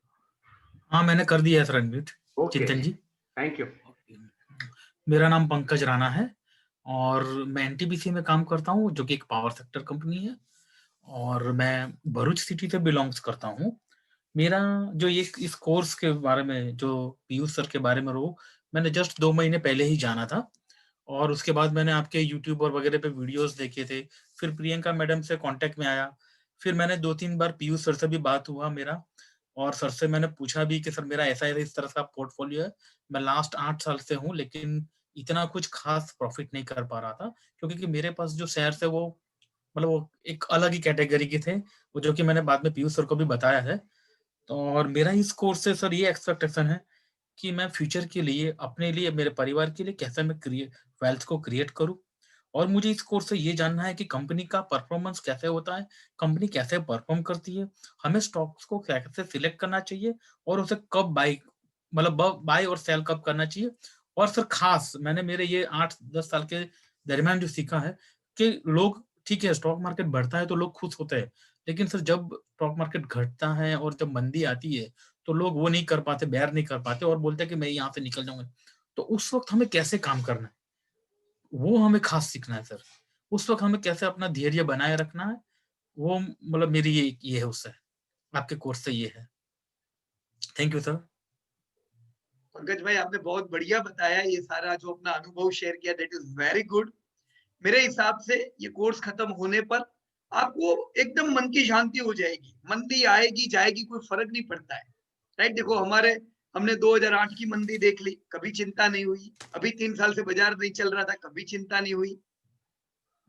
हाँ, मैंने कर दिया है सर अनम्यूट। चिंतन जी, थैंक यू। मेरा नाम पंकज राणा है और मैं एनटीपीसी में काम करता हूँ, जो कि एक पावर सेक्टर कंपनी है, और मैं भरूच सिटी से बिलोंग्स करता हूँ। मेरा जो ये इस कोर्स के बारे में जो पीयूष सर के बारे में मैंने जस्ट 2 महीने पहले ही जाना था, और उसके बाद मैंने आपके यूट्यूब और वगैरह पे वीडियोस देखे थे। फिर प्रियंका मैडम से कांटेक्ट में आया, फिर मैंने 2-3 बार पीयूष सर से भी बात हुआ मेरा, और सर से मैंने पूछा भी कि सर मेरा ऐसा इस तरह का पोर्टफोलियो है, मैं लास्ट 8 साल से हूँ, लेकिन इतना कुछ खास प्रॉफिट नहीं कर पा रहा था, क्योंकि मेरे पास जो शेयर्स है वो मतलब वो एक अलग ही कैटेगरी के थे, वो जो कि मैंने बाद में पीयूष सर को भी बताया है। तो और मेरा इस कोर्स से सर ये एक्सपेक्टेशन है कि मैं फ्यूचर के लिए, अपने लिए, मेरे परिवार के लिए कैसे मैं वेल्थ को क्रिएट करूं, और मुझे इस कोर्स से ये जानना है कि कंपनी का परफॉर्मेंस कैसे होता है, कंपनी कैसे परफॉर्म करती है, हमें स्टॉक्स को कैसे सिलेक्ट करना चाहिए, और उसे कब बाय और सेल कब करना चाहिए। और सर खास मैंने मेरे ये 8-10 साल के दरमियान जो सीखा है कि लोग, ठीक है स्टॉक मार्केट बढ़ता है तो लोग खुश होते हैं, लेकिन सर जब स्टॉक मार्केट घटता है और जब मंदी आती है तो लोग वो नहीं कर पाते, बेयर नहीं कर पाते, और बोलते हैं कि मैं यहाँ से निकल जाऊंगा। तो उस वक्त हमें कैसे काम करना है, वो हमें खास सीखना है सर। उस वक्त हमें कैसे अपना धैर्य बनाए रखना है, वो मतलब मेरी ये है, उससे आपके कोर्स से ये है। Thank you sir. पंकज भाई, आपने बहुत बढ़िया बताया, ये सारा जो अपना अनुभव शेयर किया, दैट इज वेरी गुड। मेरे हिसाब से ये कोर्स खत्म होने पर आपको एकदम मन की शांति हो जाएगी, मंदी आएगी जाएगी कोई फर्क नहीं पड़ता है, राइट? देखो हमने 2008 की मंदी देख ली, कभी चिंता नहीं हुई। अभी 3 साल से बाजार नहीं चल रहा था, कभी चिंता नहीं हुई।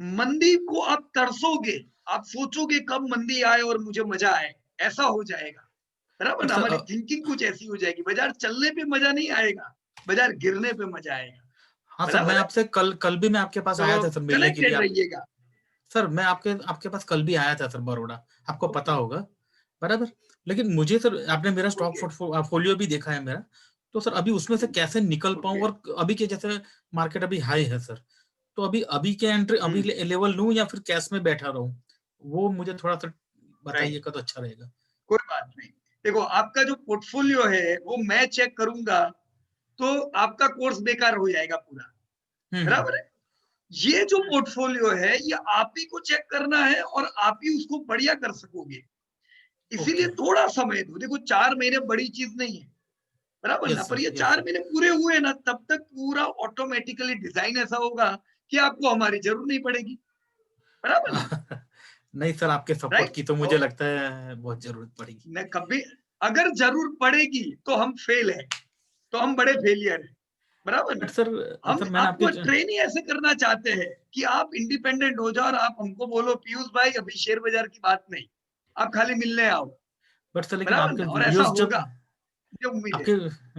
मंदी को आप तरसोगे, आप सोचोगे कब मंदी आए और मुझे मजा आए, ऐसा हो जाएगा, बराबर ना? हमारी थिंकिंग कुछ ऐसी हो जाएगी, बाजार चलने पे मजा नहीं आएगा, बाजार गिरने पे मजा आएगा। हाँ सर, मैं आपसे कल भी मैं आपके पास आया था सर मिलने के लिए। रहिएगा सर, मैं आपके पास कल भी आया था सर बड़ौदा, आपको पता होगा, बराबर। लेकिन मुझे सर, आपने मेरा स्टॉक पोर्टफोलियो भी देखा है मेरा, तो सर अभी उसमें से कैसे निकल पाऊं, और अभी के जैसे मार्केट अभी हाई है सर, तो अभी के एंट्री अभी लेवल लूं या फिर कैश में बैठा रहूं, वो मुझे थोड़ा सा बताइएगा तो अच्छा रहेगा। कोई बात नहीं, देखो आपका जो पोर्टफोलियो है वो मैं चेक करूंगा तो आपका कोर्स बेकार हो जाएगा पूरा, बराबर है? ये जो पोर्टफोलियो है ये आप ही को चेक करना है और आप ही उसको बढ़िया कर सकोगे, इसीलिए थोड़ा समय दो। देखो 4 महीने बड़ी चीज नहीं है, बराबर ना? पर ये 4 महीने पूरे हुए ना, तब तक पूरा ऑटोमेटिकली डिजाइन ऐसा होगा कि आपको हमारी जरूरत नहीं पड़ेगी, बराबर ना? नहीं सर, आपके सपोर्ट की तो मुझे लगता है बहुत जरूरत पड़ेगी। नहीं, कभी अगर जरूरत पड़ेगी तो हम फेल है, तो हम बड़े फेलियर है, बराबर ना? सर हम आपको ट्रेन ही ऐसे करना चाहते हैं कि आप इंडिपेंडेंट हो जाओ और आप हमको बोलो पीयूष भाई अभी शेयर बाजार की बात नहीं, आप खाली मिलने आओ। बट सर लेकिन आपके वीडियोस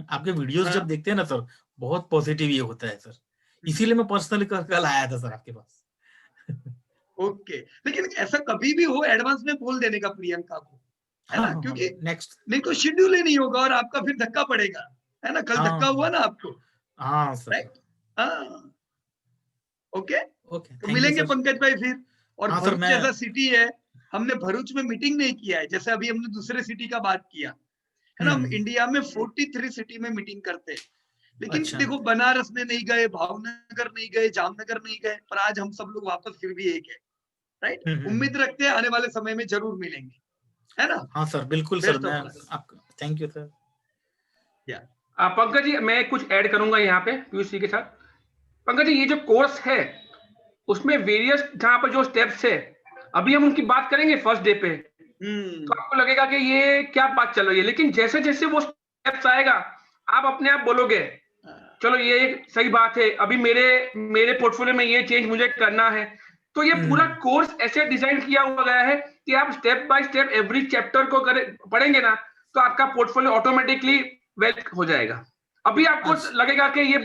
आपके वीडियोस जब देखते हैं ना सर, बहुत पॉजिटिव ये होता है सर, इसीलिए मैं पर्सनली कल आया था सर आपके पास। ओके, लेकिन ऐसा कभी भी हो एडवांस में बोल देने का प्रियंका को, है ना? क्योंकि नेक्स्ट नहीं तो शेड्यूल ही नहीं होगा और आपका फिर धक्का पड़ेगा, है ना? कल धक्का हुआ ना आपको। हाँ सर, राइट? हाँ, ओके ओके, तो मिलेंगे पंकज भाई फिर। और हाँ, भरूच जैसा सिटी है, हमने भरूच में मीटिंग नहीं किया है, जैसे अभी हमने दूसरे सिटी का बात किया है ना। हम इंडिया में 43 सिटी में मीटिंग करते हैं, लेकिन देखो बनारस में नहीं गए, भावनगर नहीं गए, जामनगर नहीं गए, पर आज हम सब लोग वापस फिर भी एक है, राइट? उम्मीद रखते हैं आने वाले समय में जरूर मिलेंगे, है ना? हाँ सर, बिल्कुल सर, मैं आपका thank you sir. Pankaj ji, मैं कुछ ऐड करूंगा यहाँ पे पीयूष जी के साथ। पंकज जी, ये जो कोर्स है उसमें वेरियस जहाँ पर जो स्टेप्स है, अभी हम उनकी बात करेंगे फर्स्ट डे पे, तो आपको लगेगा कि ये क्या बात चल रही है, लेकिन जैसे जैसे वो स्टेप्स आएगा आप अपने आप बोलोगे चलो ये सही बात है, अभी मेरे पोर्टफोलियो में ये चेंज मुझे करना है। तो ये पूरा कोर्स ऐसे डिजाइन किया हुआ गया है कि आप step by step every chapter को पढ़ेंगे ना, तो आपका पोर्टफोलियो ऑटोमेटिकली वेल्थ हो जाएगा। अभी आपको लगेगा कि ये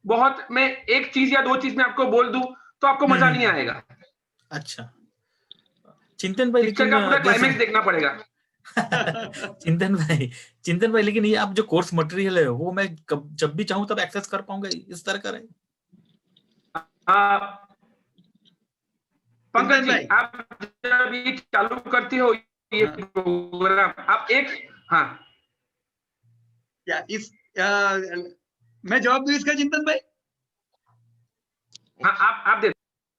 बहुत मैं एक चीज या 2 चीज में आपको बोल दूं तो आपको मजा नहीं आएगा, अच्छा, चिंतन भाई, पिक्चर लेकिन का पूरा जैसे क्लाइमेक्स देखना पड़ेगा। चिंतन भाई, लेकिन ये आप जो कोर्स मटेरियल है वो मैं जब भी चाहूँ तब एक्सेस कर पाऊंगा, इस तरह का रहे? पंकज जी, आप जब ये चालू करती हो ये प्रोग्राम, आप एक क्या इस मैं जवाब दूं इसका चिंतन भाई? आप दे।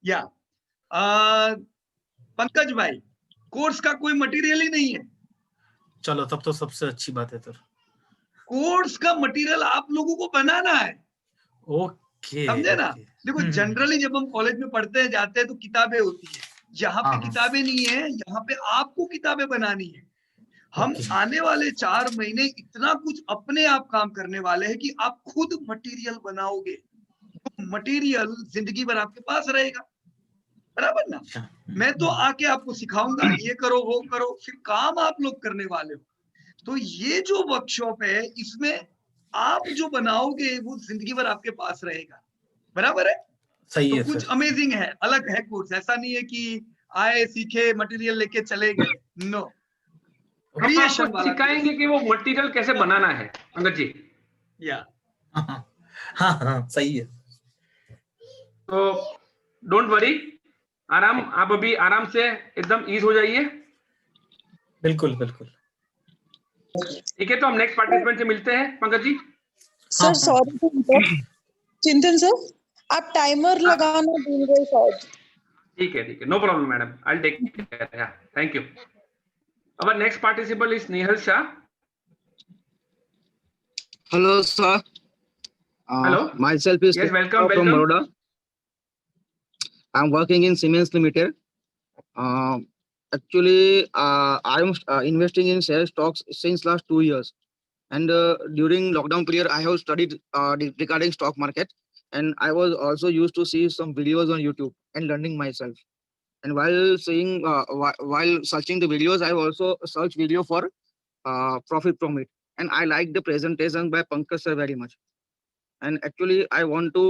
या पंकज भाई, कोर्स का कोई मटेरियल ही नहीं है। चलो, तब तो सबसे अच्छी बात है। तो कोर्स का मटेरियल आप लोगों को बनाना है। ओके, समझे ना? देखो, जनरली जब हम कॉलेज में पढ़ते हैं जाते हैं तो किताबें होती है, यहाँ पे किताबें नहीं है, यहाँ पे आपको किताबें बनानी है। हम आने वाले 4 महीने इतना कुछ अपने आप काम करने वाले हैं कि आप खुद मटेरियल बनाओगे। तो मटेरियल जिंदगी भर आपके पास रहेगा, बराबर ना? मैं तो आके आपको सिखाऊंगा, ये करो वो करो, फिर काम आप लोग करने वाले हो। तो ये जो वर्कशॉप है, इसमें आप जो बनाओगे वो जिंदगी भर आपके पास रहेगा, बराबर है? सही तो है कुछ सर। अमेजिंग है, अलग है कोर्स। ऐसा नहीं है कि आए सीखे मटेरियल लेके चले गए, नो। हम आपको सिखाएंगे कि वो मटेरियल कैसे बनाना है, पंकज जी। या हाँ, सही है। तो डोंट वरी, आप अभी आराम से एकदम ईज हो जाइए। बिल्कुल बिल्कुल। ठीक है, तो हम नेक्स्ट पार्टिसिपेंट से मिलते हैं, Pankaj ji. Sir sorry to interrupt, Chintan sir आप टाइमर लगाना भूल गए शायद। ठीक है, no problem madam, I will take care. Thank you. Our next participant is Nehal Shah. Hello, sir. Hello. Myself is Yes, welcome. from Baroda. I'm working in Siemens Limited. Actually, I'm investing in share stocks since last 2 years. And during lockdown period, I have studied regarding stock market. And I was also used to see some videos on YouTube and learning myself. And while seeing, while searching the videos, I also searched video for profit from it. And I like the presentation by Pankaj sir very much. And actually, I want to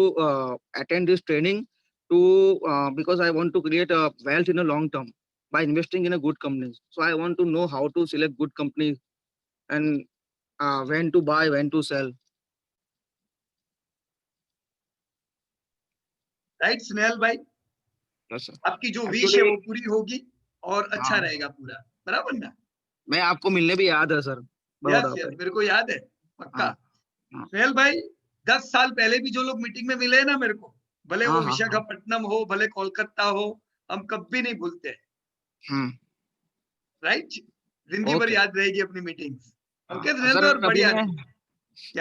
attend this training because I want to create a wealth in a long term by investing in a good companies. So I want to know how to select good companies and when to buy, when to sell. Right Snehal भाई, Yes, sir. आपकी जो wish है वो पूरी होगी और अच्छा रहेगा पूरा, बराबर ना? मैं आपको मिलने भी याद है सर, यस यस, मेरे को याद है पक्का। स्नेहल भाई, 10 साल पहले भी जो लोग मीटिंग में मिले ना मेरे को, भले वो विशाखापट्टनम हो, भले कोलकाता हो, हम कभी नहीं भूलते। राइट, जिंदगी भर याद रहेगी अपनी मीटिंग्स। ओके स्नेहल भाई, बढ़िया।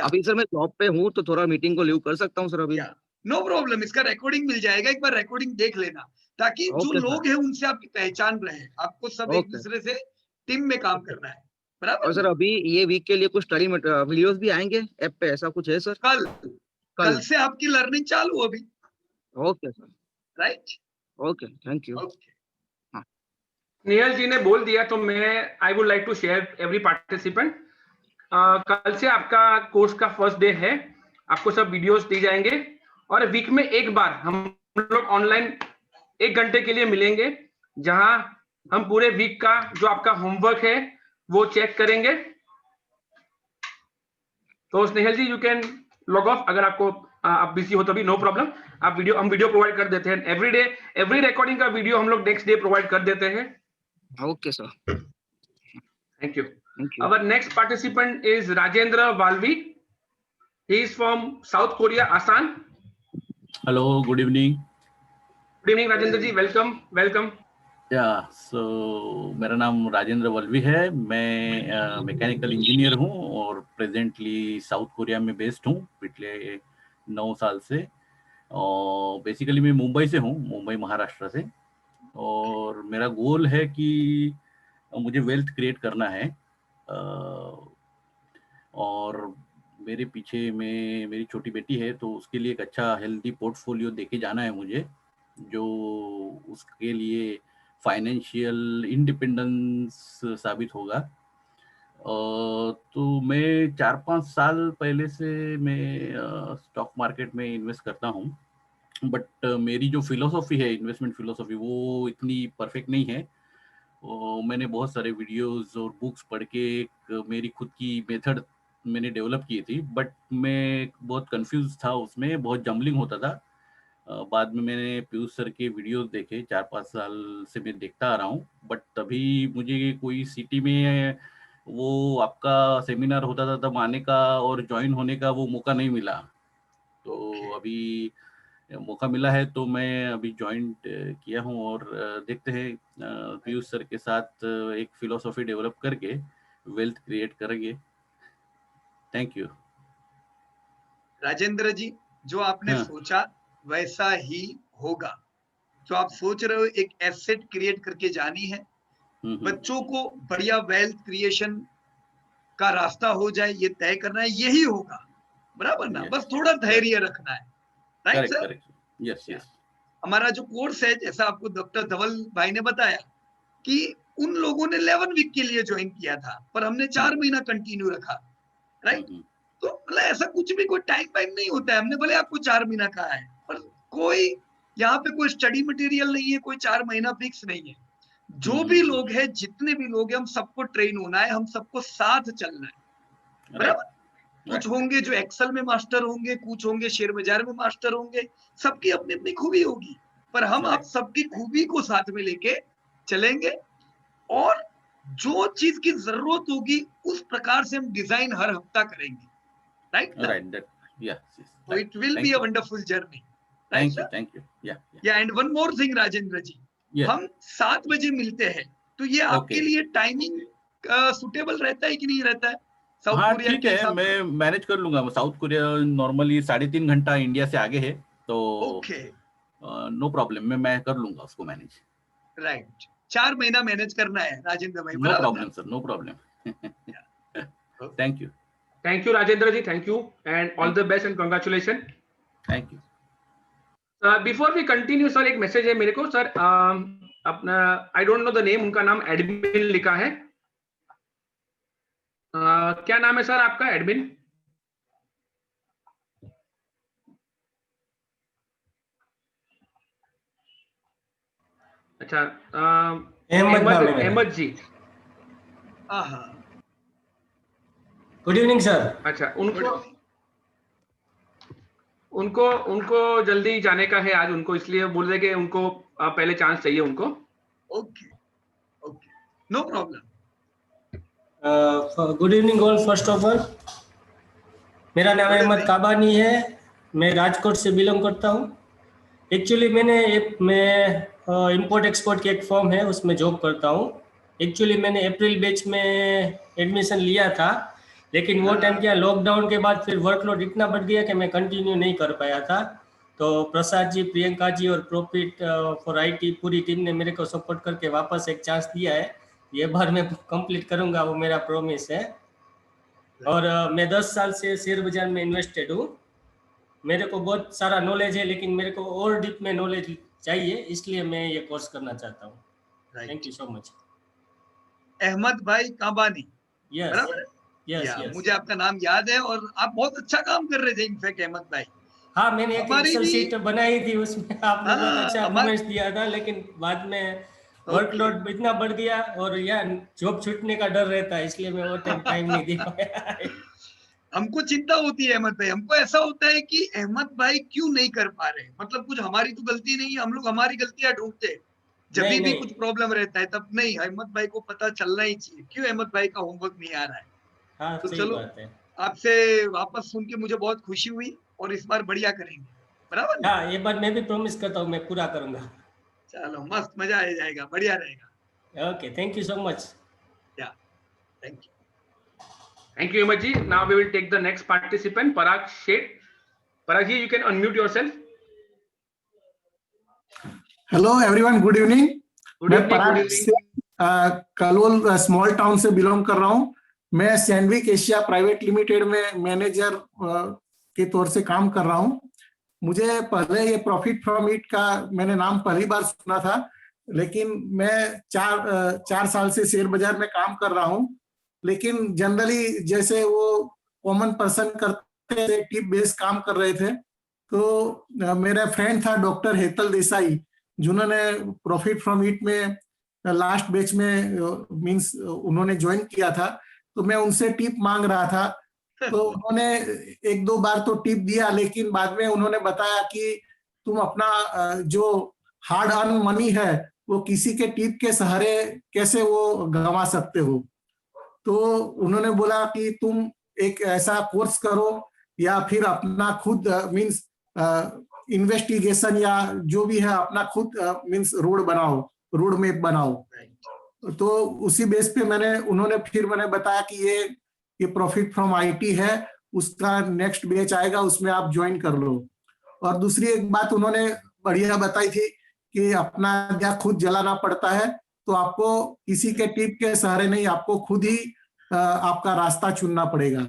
अभी सर मैं जॉब पे हूँ तो थोड़ा मीटिंग को लीव कर सकता हूँ सर अभी? नो प्रॉब्लम, इसका रिकॉर्डिंग मिल जाएगा, एक बार रिकॉर्डिंग देख लेना ताकि जो लोग हैं उनसे आपकी पहचान रहे। आपको सब एक दूसरे से टीम में काम करना है, बराबर? और सर अभी ये वीक के लिए कुछ स्टडी वीडियोस भी आएंगे ऐप पे, ऐसा कुछ है सर? कल से आपकी लर्निंग चालू अभी। Okay sir. Right, okay, thank you. Nehal ji ने बोल दिया तो मैं I would like to share every participant. कल से आपका कोर्स का फर्स्ट डे है, आपको सब वीडियोस दी जाएंगे और वीक में एक बार हम लोग ऑनलाइन 1 घंटे के लिए मिलेंगे, जहां हम पूरे वीक का जो आपका होमवर्क है वो चेक करेंगे। तो स्नेहल जी, यू कैन लॉग ऑफ, अगर आपको आप बिजी हो तो भी नो प्रॉब्लम। हम वीडियो प्रोवाइड कर देते हैं एवरी डे, एवरी रिकॉर्डिंग का वीडियो हम लोग नेक्स्ट डे प्रोवाइड कर देते हैं। Okay sir, thank you. Our next participant is Rajendra Valvi. He is from South Korea, Asan. Hello, good evening. Good evening, Rajendra ji. Welcome. Yeah, so मेरा नाम राजेंद्र वल्वी है। मैं मैकेनिकल इंजीनियर हूँ और presently south Korea में based हूँ पिछले 9 साल से। और बेसिकली मैं मुंबई से हूँ, मुंबई महाराष्ट्र से। और मेरा गोल है कि मुझे वेल्थ क्रिएट करना है और मेरे पीछे में मेरी छोटी बेटी है, तो उसके लिए एक अच्छा हेल्दी पोर्टफोलियो देके जाना है मुझे, जो उसके लिए फाइनेंशियल इंडिपेंडेंस साबित होगा। तो मैं 4-5 साल पहले से मैं स्टॉक मार्केट में इन्वेस्ट करता हूँ बट मेरी जो फिलोसॉफी है, इन्वेस्टमेंट फिलोसॉफी, वो इतनी परफेक्ट नहीं है। मैंने बहुत सारे वीडियोस और बुक्स पढ़ के एक मेरी खुद की मेथड मैंने डेवलप की थी, बट मैं बहुत कंफ्यूज था उसमें, बहुत जम्बलिंग होता था। बाद में मैंने पीयूष सर के वीडियोस देखे, 4-5 साल से मैं देखता आ रहा हूँ, बट तभी मुझे कोई सिटी में वो आपका सेमिनार होता था तब आने का और ज्वाइन होने का वो मौका नहीं मिला। तो अभी मौका मिला है तो मैं अभी ज्वाइन किया हूँ, और देखते हैं पीयूष सर के साथ एक फिलोसॉफी डेवलप करके वेल्थ क्रिएट करेंगे। Thank you. राजेंद्र जी, जो आपने हाँ। सोचा वैसा ही होगा। जो आप सोच रहे हो एक एसेट क्रिएट करके जानी है, बच्चों को बढ़िया वेल्थ क्रिएशन का रास्ता हो जाए, ये तय करना है, यही होगा, बराबर ना? बस थोड़ा धैर्य रखना है, right correct sir? Correct, yes yes. हमारा जो कोर्स है, जैसा आपको डॉक्टर धवल भाई ने बताया कि उन लोगों ने 11 वीक के लिए ज्वाइन किया था, पर हमने 4 महीना कंटिन्यू रखा, राइट? तो मतलब ऐसा कुछ भी कोई टाइम वाइम नहीं होता है। हमने भले आपको 4 महीना कहा है, पर कोई यहाँ पे कोई स्टडी मटेरियल नहीं है, कोई 4 महीना फिक्स नहीं है। जो भी लोग हैं, जितने भी लोग हैं, हम सबको ट्रेन होना है, हम सबको साथ चलना है, बराबर? कुछ होंगे जो एक्सेल में मास्टर होंगे, कुछ होंगे शेयर बाजार में मास्टर होंगे, सबकी अपनी अपनी खूबी होगी, पर हम आप सबकी खूबी को साथ में लेके चलेंगे, और जो चीज की जरूरत होगी उस प्रकार से हम डिजाइन हर हफ्ता करेंगे, right? Right, yes. So it will be a wonderful journey, right sir? Thank you. Yeah. And one more thing, Rajendra ji, हम 7 बजे मिलते हैं, तो ये आपके लिए टाइमिंग सुटेबल रहता है कि नहीं रहता है? हाँ ठीक है, मैं मैनेज कर लूंगा। साउथ कोरिया नॉर्मली 3.5 घंटा इंडिया से आगे है, तो नो प्रॉब्लम, मैं कर लूंगा उसको मैनेज। राइट, 4 महीना मैनेज करना है राजेंद्र भाई। No problem sir, no problem. Thank you. Thank you, Rajendra ji. Thank you, and all the best and congratulations. Thank you. Before we continue, sir, एक मैसेज है मेरे को, सर। अपना I don't know the name, उनका नाम admin लिखा है। क्या नाम है सर आपका एडमिन? अच्छा, Ahmed ji. Good evening sir. अच्छा, उनको जल्दी जाने का है आज, उनको इसलिए बोल रहे कि उनको पहले चांस चाहिए उनको। Okay, no problem. Good evening all. First of all, मेरा नाम अहमद काबानी है, मैं राजकोट से बिलोंग करता हूँ। एक्चुअली मैं इंपोर्ट एक्सपोर्ट की एक फर्म है, उसमें जॉब करता हूँ। एक्चुअली मैंने अप्रैल बैच में एडमिशन लिया था, लेकिन वो टाइम क्या, लॉकडाउन के बाद फिर वर्कलोड इतना बढ़ गया कि मैं कंटिन्यू नहीं कर पाया था। तो प्रसाद जी, प्रियंका जी और प्रॉफिट फॉर आईटी पूरी टीम ने मेरे को सपोर्ट करके वापस एक चांस दिया है। ये बार मैं कंप्लीट करूंगा, वो मेरा प्रॉमिस है। और मैं 10 साल से शेयर बाजार में इन्वेस्टेड हूँ। मेरे को बहुत सारा नॉलेज है, लेकिन मेरे को और डीप में नॉलेज चाहिए, इसलिए मैं ये कोर्स करना चाहता हूँ। Thank you so much. Ahmed भाई काबानी, बराबर? यस। मुझे आपका नाम याद है, और आप बहुत अच्छा काम कर रहे थे इनफैक्ट अहमद भाई। हाँ, मैंने एक एक्सेल शीट बनाई थी, उसमें आपने बहुत अच्छा परफॉर्मेंस दिया था, लेकिन बाद में वर्कलोड इतना बढ़ गया और यार जॉब छूटने का डर रहता है, इसलिए मैं वो टाइम नहीं दे पाया। हमको चिंता होती है अहमद भाई, हमको ऐसा होता है कि अहमद भाई क्यों नहीं कर पा रहे। मतलब कुछ हमारी तो गलती नहीं है, हम लोग हमारी गलतियां ढूंढते हैं जब भी कुछ प्रॉब्लम रहता है, तब नहीं, अहमद भाई को पता चलना ही चाहिए क्यों अहमद भाई का होमवर्क नहीं आ रहा है। हाँ, तो चलो, आपसे वापस सुन के मुझे बहुत खुशी हुई, और इस बार बढ़िया करेंगे, बराबर? हाँ, ये बार मैं भी प्रॉमिस करता हूँ, मैं पूरा करूंगा। चलो, मस्त, मजा आ जाएगा, बढ़िया रहेगा। Okay, thank you so much. Yeah, thank you. Thank you, Ahmed ji. Now we will take the next participant, Parag Sheth. Parag ji, you can unmute yourself. Hello everyone, good evening. मैं पराग से Kalol small town से belong कर रहा हूँ। मैं Sandvik Asia private limited में manager के तौर से काम कर रहा हूँ। मुझे पहले ये प्रॉफिट फ्रॉम इट का मैंने नाम पहली बार सुना था, लेकिन मैं 4 साल से शेयर बाजार में काम कर रहा हूँ। लेकिन जनरली जैसे वो कॉमन पर्सन करते थे, टिप बेस्ड काम कर रहे थे, तो मेरा फ्रेंड था डॉक्टर हेतल देसाई, जिन्होंने प्रॉफिट फ्रॉम इट में लास्ट बैच में मींस उन्होंने ज्वाइन किया था, तो मैं उनसे टिप मांग रहा था। तो उन्होंने एक दो बार तो टिप दिया, लेकिन बाद में उन्होंने बताया कि तुम अपना जो हार्ड अर्न मनी है वो किसी के टिप के सहारे कैसे वो गंवा सकते हो। तो उन्होंने बोला कि तुम एक ऐसा कोर्स करो या फिर अपना खुद मींस इन्वेस्टिगेशन या जो भी है अपना खुद मींस रोड मैप बनाओ। तो उसी बेस पे मैंने बताया कि ये प्रॉफिट फ्रॉम आईटी है, उसका नेक्स्ट बैच आएगा, उसमें आप ज्वाइन कर लो। और दूसरी एक बात उन्होंने बढ़िया बताई थी कि अपना दिया खुद जलाना पड़ता है, तो आपको किसी के टिप के सहारे नहीं, आपको खुद ही आपका रास्ता चुनना पड़ेगा।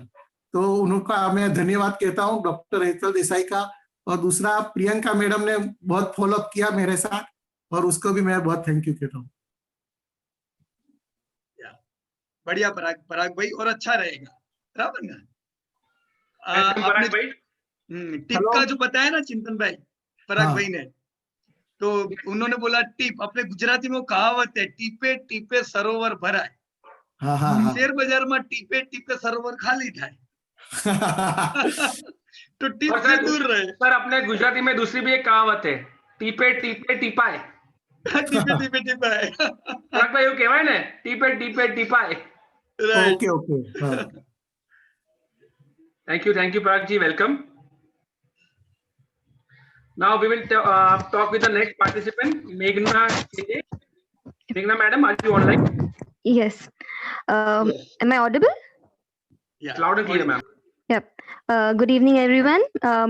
तो उनका मैं धन्यवाद कहता हूँ डॉक्टर हेतल देसाई का। और दूसरा प्रियंका मैडम ने बहुत फॉलोअप किया मेरे साथ, और उसको भी मैं बहुत थैंक यू कहता हूँ। बढ़िया पराग भाई, और अच्छा रहेगा, बराबर ना? आपने टिप का जो बताया ना चिंतन भाई, पराग भाई ने, तो उन्होंने बोला टिप, अपने गुजराती में कहावत है, टीपे टीपे सरोवर भराय। शेयर बाजार में टीपे टीपे सरोवर खाली थाय। तो टिप से दूर रहे। सर अपने गुजराती में दूसरी भी एक कहावत है, टीपे टीपे टीपाए। टीपे टीपे टीपाए। पराग भाई એવું કહેવાય ને, ટીપે ટીપે ટીપાए। Okay. Thank you Parag ji, welcome. Now we will talk with the next participant, Meghna. Meghna madam, are you online? Yes. Am I audible? Yeah, loud and clear, ma'am. Yep. Good evening, everyone.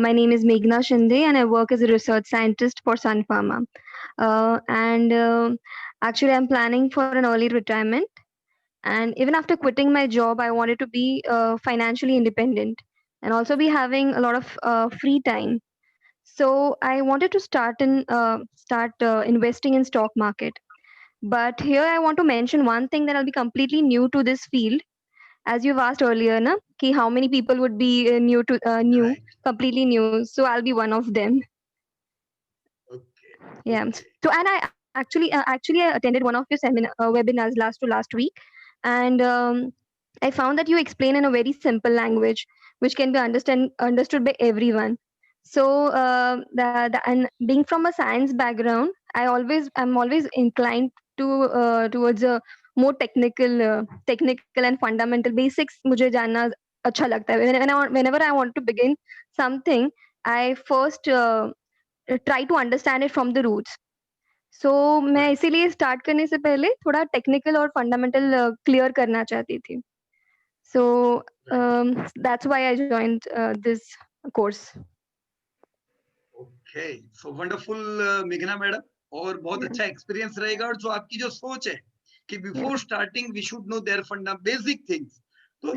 My name is Meghna Shinde, and I work as a research scientist for Sun Pharma. Actually, I'm planning for an early retirement. And even after quitting my job, I wanted to be financially independent and also be having a lot of free time. So I wanted to start investing in stock market. But here I want to mention one thing, that I'll be completely new to this field. As you've asked earlier, na, ki how many people would be completely new. So I'll be one of them. Okay. Yeah. So, and I actually I attended one of your webinars last week, and I found that you explain in a very simple language, which can be understood by everyone. So, and being from a science background, I'm always inclined to towards a more technical and fundamental basics. मुझे जानना अच्छा लगता है. Whenever I want to begin something, I first try to understand it from the roots. So मैं इसीलिए start करने से पहले थोड़ा टेक्निकल और फंडामेंटल क्लियर करना चाहती थी. So that's why I joined this course. Okay, so wonderful, मेघना मैडम, और बहुत अच्छा एक्सपीरियंस रहेगा. और जो आपकी जो सोच है कि before starting we should know their basic things, तो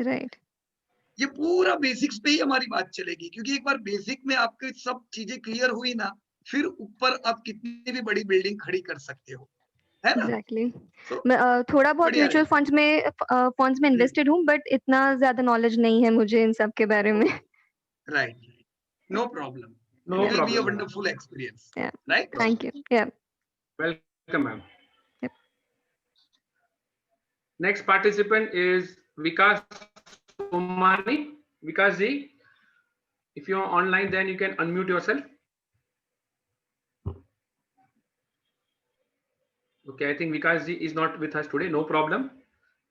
ये पूरा बेसिक्स पे ही हमारी बात चलेगी, क्योंकि एक बार बेसिक में आपकी सब चीजें क्लियर हुई ना, फिर ऊपर आप कितनी भी बड़ी बिल्डिंग खड़ी कर सकते हो, है ना? Exactly. थोड़ा बहुत म्यूचुअल फंड्स में इन्वेस्टेड हूँ, बट इतना ज्यादा नॉलेज नहीं है मुझे इन सब के बारे में. Right. No problem. It will be a wonderful experience. Yeah. Right? Thank you. Yeah. Welcome, ma'am. Yep. Next participant is Vikas Somani. Vikas ji, if you're online, then you can unmute yourself. Okay, I think Vikas ji is not with us today. No problem.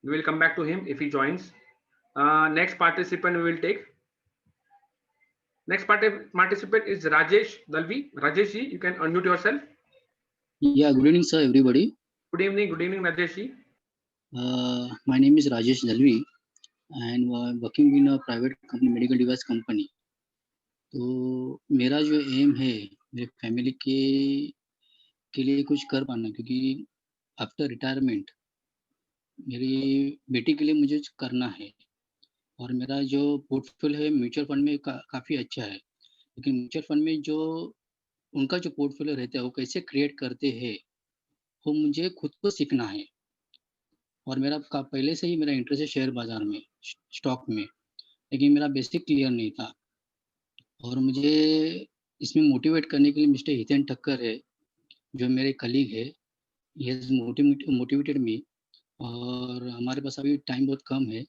We will come back to him if he joins. Next participant we will take. Next participant is Rajesh Dalvi. Rajesh ji, you can unmute yourself. Yeah, good evening, sir, everybody. Good evening, Rajesh ji. My name is Rajesh Dalvi, and I'm working in a private company, medical device company. तो मेरा जो M है मेरे family के लिए कुछ कर पाना, क्योंकि आफ्टर रिटायरमेंट मेरी बेटी के लिए मुझे करना है. और मेरा जो पोर्टफोलियो है म्यूचुअल फंड में काफ़ी अच्छा है, लेकिन म्यूचुअल फंड में जो उनका जो पोर्टफोलियो रहता है वो कैसे क्रिएट करते हैं वो मुझे खुद को सीखना है. और मेरा पहले से ही मेरा इंटरेस्ट है शेयर बाजार में, स्टॉक में, लेकिन मेरा बेसिक क्लियर नहीं था. और मुझे इसमें मोटिवेट करने के लिए मिस्टर हितेन ठक्कर है, जो मेरे कलीग है, he has motivated me। और हमारे पास अभी टाइम बहुत कम है,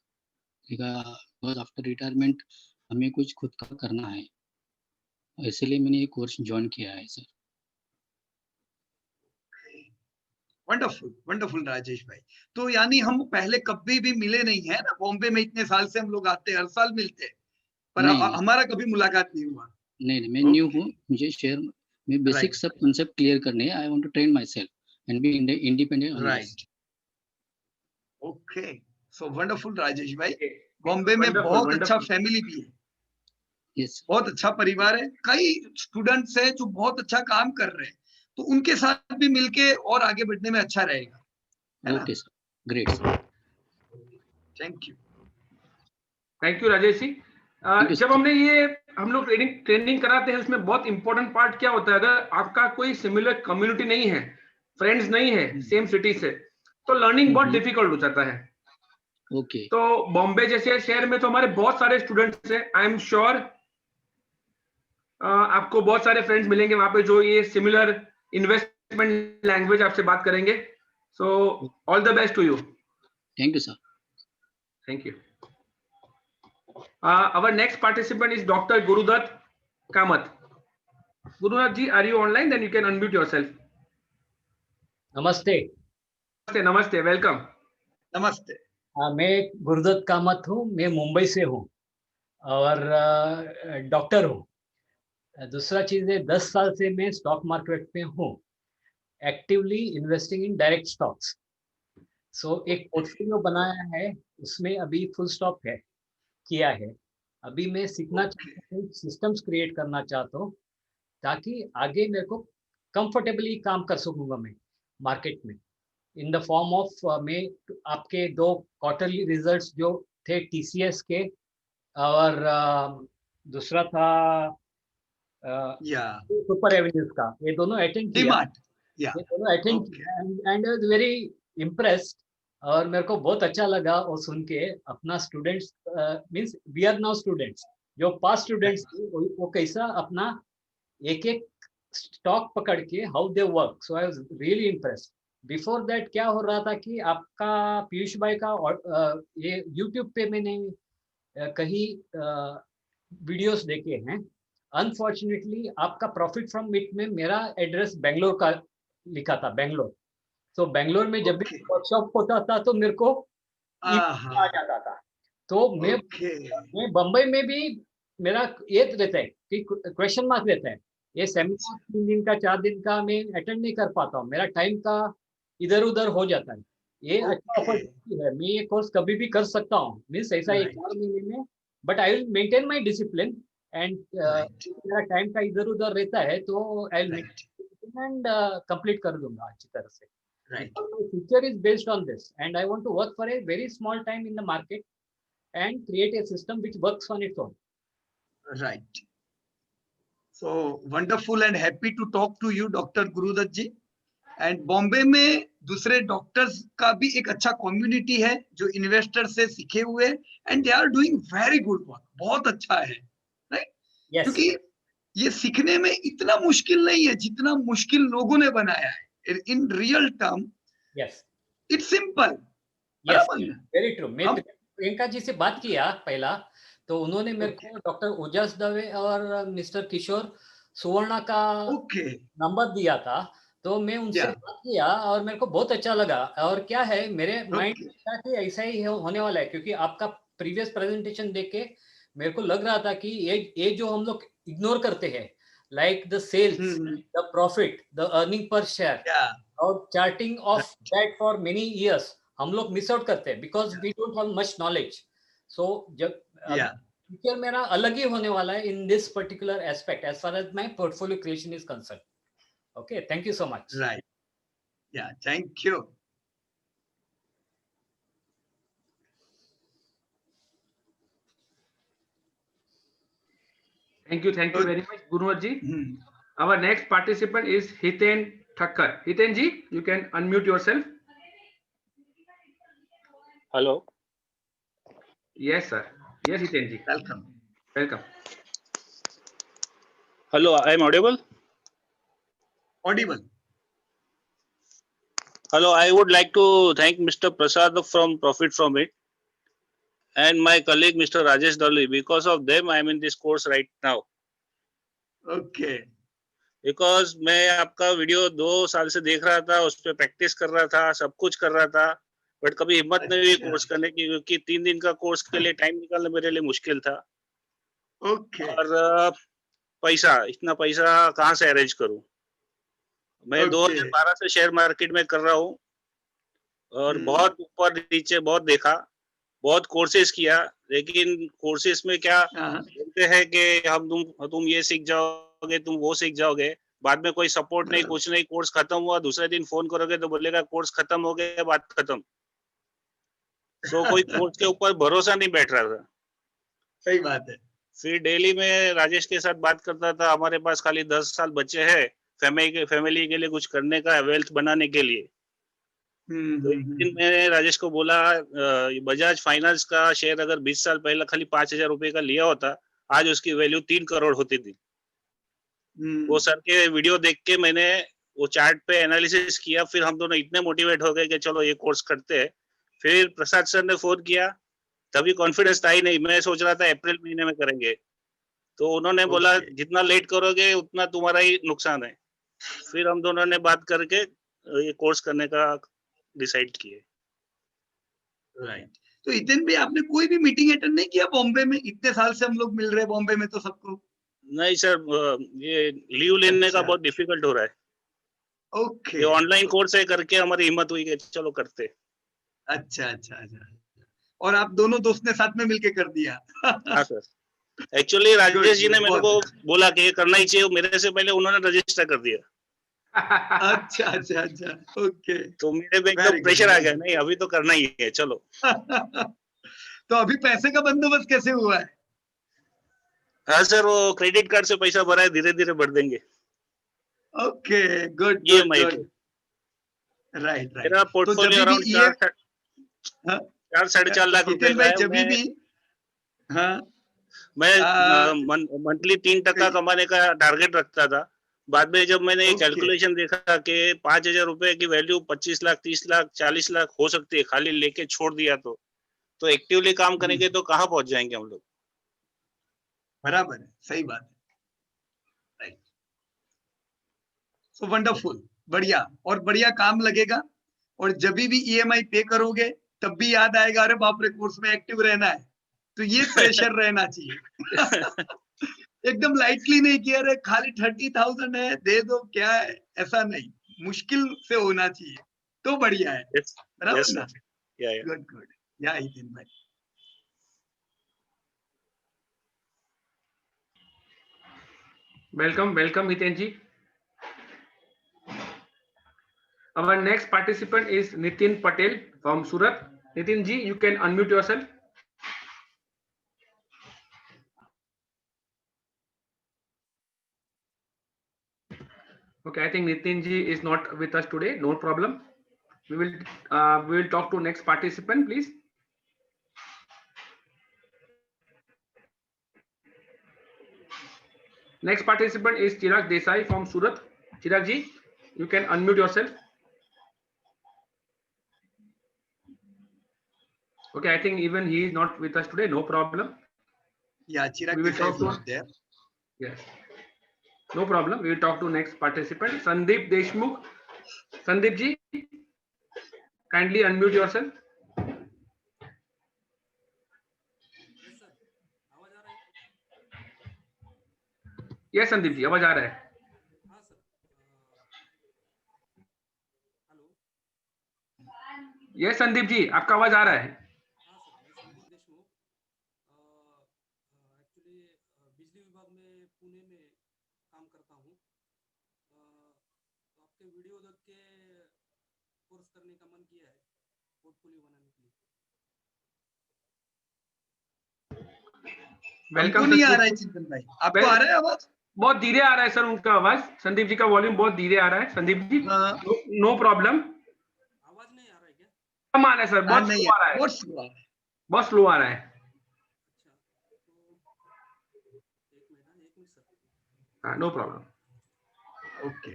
बिकॉज आफ्टर रिटायरमेंट हमें कुछ खुद का करना है, इसलिए मैंने ये कोर्स ज्वाइन किया है सर। वंडरफुल वंडरफुल राजेश भाई। तो यानी हम पहले कभी भी मिले नहीं है ना, बॉम्बे में इतने साल से हम लोग आते हैं, हर साल मिलते हैं, पर नहीं, नहीं। हमारा कभी मुलाकात नहीं हुआ। नहीं, मैं न्यू हूँ, मुझे शेयर में बेसिक सब कंसेप्ट क्लियर करने हैं। I want to train myself and be independent analyst. Right, okay, so wonderful Rajesh भाई। बॉम्बे में बहुत अच्छा फैमिली भी है, yes, बहुत अच्छा परिवार है, कई स्टूडेंट्स है जो बहुत अच्छा काम कर रहे हैं, तो उनके साथ भी मिलके और आगे बढ़ने में अच्छा रहेगा, है ना? Okay sir, great sir, thank you. Thank you Rajesh ji. जब हम लोग ट्रेनिंग कराते हैं, उसमें बहुत इंपॉर्टेंट पार्ट क्या होता है, अगर आपका कोई सिमिलर कम्युनिटी नहीं है, फ्रेंड्स नहीं है सेम सिटी से, तो लर्निंग बहुत डिफिकल्ट हो जाता है। ओके। तो बॉम्बे जैसे शहर में तो हमारे बहुत सारे स्टूडेंट्स हैं, आई एम श्योर आपको बहुत सारे फ्रेंड्स मिलेंगे वहां पे जो ये सिमिलर इन्वेस्टमेंट लैंग्वेज आपसे बात करेंगे। So all the best to you. Thank you sir. Thank you. Our next participant is Dr. Gurudat Kamath. Gurudat ji, are you online? Then you can unmute yourself. नमस्ते। नमस्ते, welcome. नमस्ते। मैं गुरुदत्त कामत हूँ, मैं मुंबई से हूँ और डॉक्टर हूँ। दूसरा चीज़ है, 10 साल से मैं स्टॉक मार्केट में हूँ, actively investing in direct stocks. So एक पोर्टफोलियो बनाया है, उसमें अभी फुल स्टॉप है, किया है। अभी मैं सीखना चाहता हूँ, सिस्टम्स क्रिएट करना चाहता हूँ, ताकि आगे मेरे को कंफर्टेबली काम कर सकूंगा मैं मार्केट में, इन द फॉर्म ऑफ मैं आपके 2 क्वार्टरली रिजल्ट्स जो थे TCS के, और दूसरा था सुपर एवेन्यूज का, ये दोनों अटेंड किया, ये दोनों अटेंड किया एंड वेरी इम्प्रेस्ड। और मेरे को बहुत अच्छा लगा और सुन के, अपना students means we are now students, जो पास स्टूडेंट्स थे वो कैसा अपना एक एक स्टॉक पकड़ के how they work. So I was really impressed. Before that क्या हो रहा था कि आपका पीयूष भाई का ये यूट्यूब पे मैंने कहीं वीडियोस देखे हैं। अनफॉर्चुनेटली आपका प्रॉफिट फ्रॉम इट में मेरा एड्रेस बेंगलोर का लिखा था, बेंगलोर। तो बेंगलोर में जब भी वर्कशॉप होता था तो मेरे को आ जाता था। तो मैं बम्बई में भी मेरा ये रहता है कि क्वेश्चन मार्क रहता है, ये सेमिनार 3 दिन का 4 दिन का मैं अटेंड नहीं कर पाता हूँ, मेरा टाइम का इधर उधर हो जाता है। ये अच्छा अपॉर्चुनिटी है, मैं ये कोर्स कभी भी कर सकता हूँ, मीन्स ऐसा 1-4 महीने में, but I will maintain my discipline and मेरा टाइम का इधर उधर रहता है तो आई विल एंड कंप्लीट कर दूंगा अच्छी तरह से। Future is based on this, and I want to work for a very small time in the market and create a system which works on its own. Right. So wonderful and happy to talk to you, Dr. Gurudat ji. And Bombay में दूसरे doctors का भी एक अच्छा community है जो investor से सीखे हुए, and they are doing very good work, बहुत अच्छा है, राइट? क्योंकि ये सीखने में इतना मुश्किल नहीं है जितना मुश्किल लोगों ने बनाया है। In real term, yes, it's simple. Yes, very true. मैं प्रियंका जी से बात किया पहला, तो उन्होंने मेरे को डॉक्टर ओजस दवे और मिस्टर किशोर सुवर्णा का नंबर दिया था, तो मैं उनसे बात किया और मेरे को बहुत अच्छा लगा। और क्या है, मेरे माइंड में था कि ऐसा ही होने वाला है, क्योंकि आपका प्रीवियस प्रेजेंटेशन देख के मेरे को लग रहा था कि ये जो हम लोग इग्नोर करते हैं, like the sales, the profit, the earning per share, और charting of that for many years, हम लोग मिस आउट करते हैं because we don't have much knowledge. So जब फ्यूचर मेरा अलग ही होने वाला है in this particular aspect as far as my portfolio creation is concerned. Okay, thank you so much. Right. Yeah, thank you. Thank you very much, Guruvat ji. Our next participant is Hiten Thakkar. Hiten ji, you can unmute yourself. Hello. Yes, sir. Yes, Hiten ji. Welcome. Welcome. Hello, I am audible. Audible. Hello, I would like to thank Mr. Prasad from Profit From It and my colleague Mr. Rajesh Dalvi. Because of them, I am in this course right now. Okay. Because मैं आपका video 2 साल से देख रहा था, उस पर practice कर रहा था, सब कुछ कर रहा था, बट कभी हिम्मत नहीं हुई कोर्स करने की, क्योंकि 3 दिन का कोर्स के लिए टाइम निकालना मेरे लिए मुश्किल था। ओके। और पैसा, इतना पैसा कहाँ से अरेंज करूं? मैं 2012 से शेयर मार्केट में कर रहा हूँ और बहुत ऊपर नीचे बहुत देखा, बहुत कोर्सेज किया, लेकिन कोर्सेज में क्या बोलते हैं कि तुम ये सीख जाओगे, तुम वो सीख जाओगे, बाद में कोई सपोर्ट नहीं, कुछ नहीं, कोर्स खत्म हुआ, दूसरे दिन फोन करोगे तो बोलेगा कोर्स खत्म हो गया, बात खत्म। सो कोई कोर्स के ऊपर भरोसा नहीं बैठ रहा था। सही बात है। फिर डेली में राजेश के साथ बात करता था, हमारे पास खाली 10 साल बचे हैं फैमिली के लिए कुछ करने का, वेल्थ बनाने के लिए। तो एक दिन मैंने राजेश को बोला, बजाज फाइनेंस का शेयर अगर 20 साल पहले खाली 5,000 रुपए का लिया होता, आज उसकी वैल्यू 3 करोड़ होती थी। वो सर के वीडियो देख के मैंने वो चार्ट पे एनालिसिस किया, फिर हम दोनों इतने मोटिवेट हो गए कि चलो ये कोर्स करते हैं। फिर प्रसाद सर ने फोन किया, तभी कॉन्फिडेंस था ही नहीं, मैं सोच रहा था अप्रैल महीने में करेंगे, तो उन्होंने बोला जितना लेट करोगे उतना तुम्हारा ही नुकसान है। फिर हम दोनों ने बात करके ये कोर्स करने का डिसाइड किए। राइट। तो इतने भी आपने कोई भी मीटिंग अटेंड नहीं किया बॉम्बे में? इतने साल से हम लोग मिल रहे हैं बॉम्बे में तो सबको। नहीं सर, ये लीव लेने का बहुत डिफिकल्ट हो रहा है। ओके। ये ऑनलाइन कोर्स है करके हमारी हिम्मत हुई कि चलो करते। अच्छा अच्छा अच्छा। और आप दोनों दोस्त ने साथ में मिलके कर दिया? हाँ सर, एक्चुअली राजेश जी ने मेरे को बोला कि ये करना ही चाहिए, मेरे से पहले उन्होंने रजिस्टर कर दिया। अच्छा अच्छा अच्छा, ओके। तो मेरे पे एकदम प्रेशर आ गया, नहीं अभी तो करना ही है, चलो। तो अभी पैसे का बंदोबस्त कैसे हुआ है? हाँ सर, वो क्रेडिट कार्ड से पैसा भरा है, धीरे धीरे भर देंगे। ओके, गुड ये गुड गुड। Right right. मेरा पोर्टफोलियो अराउंड 4-4.5 लाख रुपए का है। जब भी मैं मंथली 3% कमाने का टारगेट रखता था। बाद में जब मैंने कैलकुलेशन देखा कि 5,000 रुपए की वैल्यू 25 लाख, 30 लाख, 40 लाख हो सकती है, खाली लेके छोड़ दिया तो एक्टिवली काम करेंगे तो कहाँ पहुंच जाएंगे हम लोग। बराबर है, सही बात है। राइट। सो वंडरफुल, बढ़िया। और बढ़िया काम लगेगा, और जब भी EMI पे करोगे तब भी याद आएगा, अरे बाप रे कोर्स में एक्टिव रहना है। तो ये प्रेशर रहना चाहिए। एकदम लाइटली नहीं किया, अरे खाली 30,000 है दे दो, क्या है, ऐसा नहीं, मुश्किल से होना चाहिए, तो बढ़िया है। बराबर ना? Good good. या हितेन भाई। Welcome Hiten ji. Our next participant is Nitin Patel from Surat. Nitin ji, you can unmute yourself. Okay, I think Nitin ji is not with us today. No problem. We will talk to next participant, please. Next participant is Chirag Desai from Surat. Chirag ji, you can unmute yourself. Okay, I think even he is not with us today. No problem. Yeah, Chirag Desai is not there. Yes. No problem. We will talk to next participant, Sandeep Deshmukh. Sandeep ji, kindly unmute yourself. Yes, Sandeep ji, आवाज आ रहा है। Yes, Sandeep ji, आपका आवाज आ रहा है। Video देख के कोर्स करने का मन किया है, पोर्टफोलियो बनाने के लिए। वेलकम। नहीं आ रहा है चिंतन भाई, आपको आ रहा है आवाज? बहुत धीरे आ रहा है सर उनका आवाज। संदीप जी का वॉल्यूम बहुत धीरे आ रहा है। Sandeep ji, no problem. आवाज नहीं आ रहा है क्या? कम आ रहा है सर, बहुत स्लो आ रहा है, बहुत स्लो आ रहा है। No problem. ओके.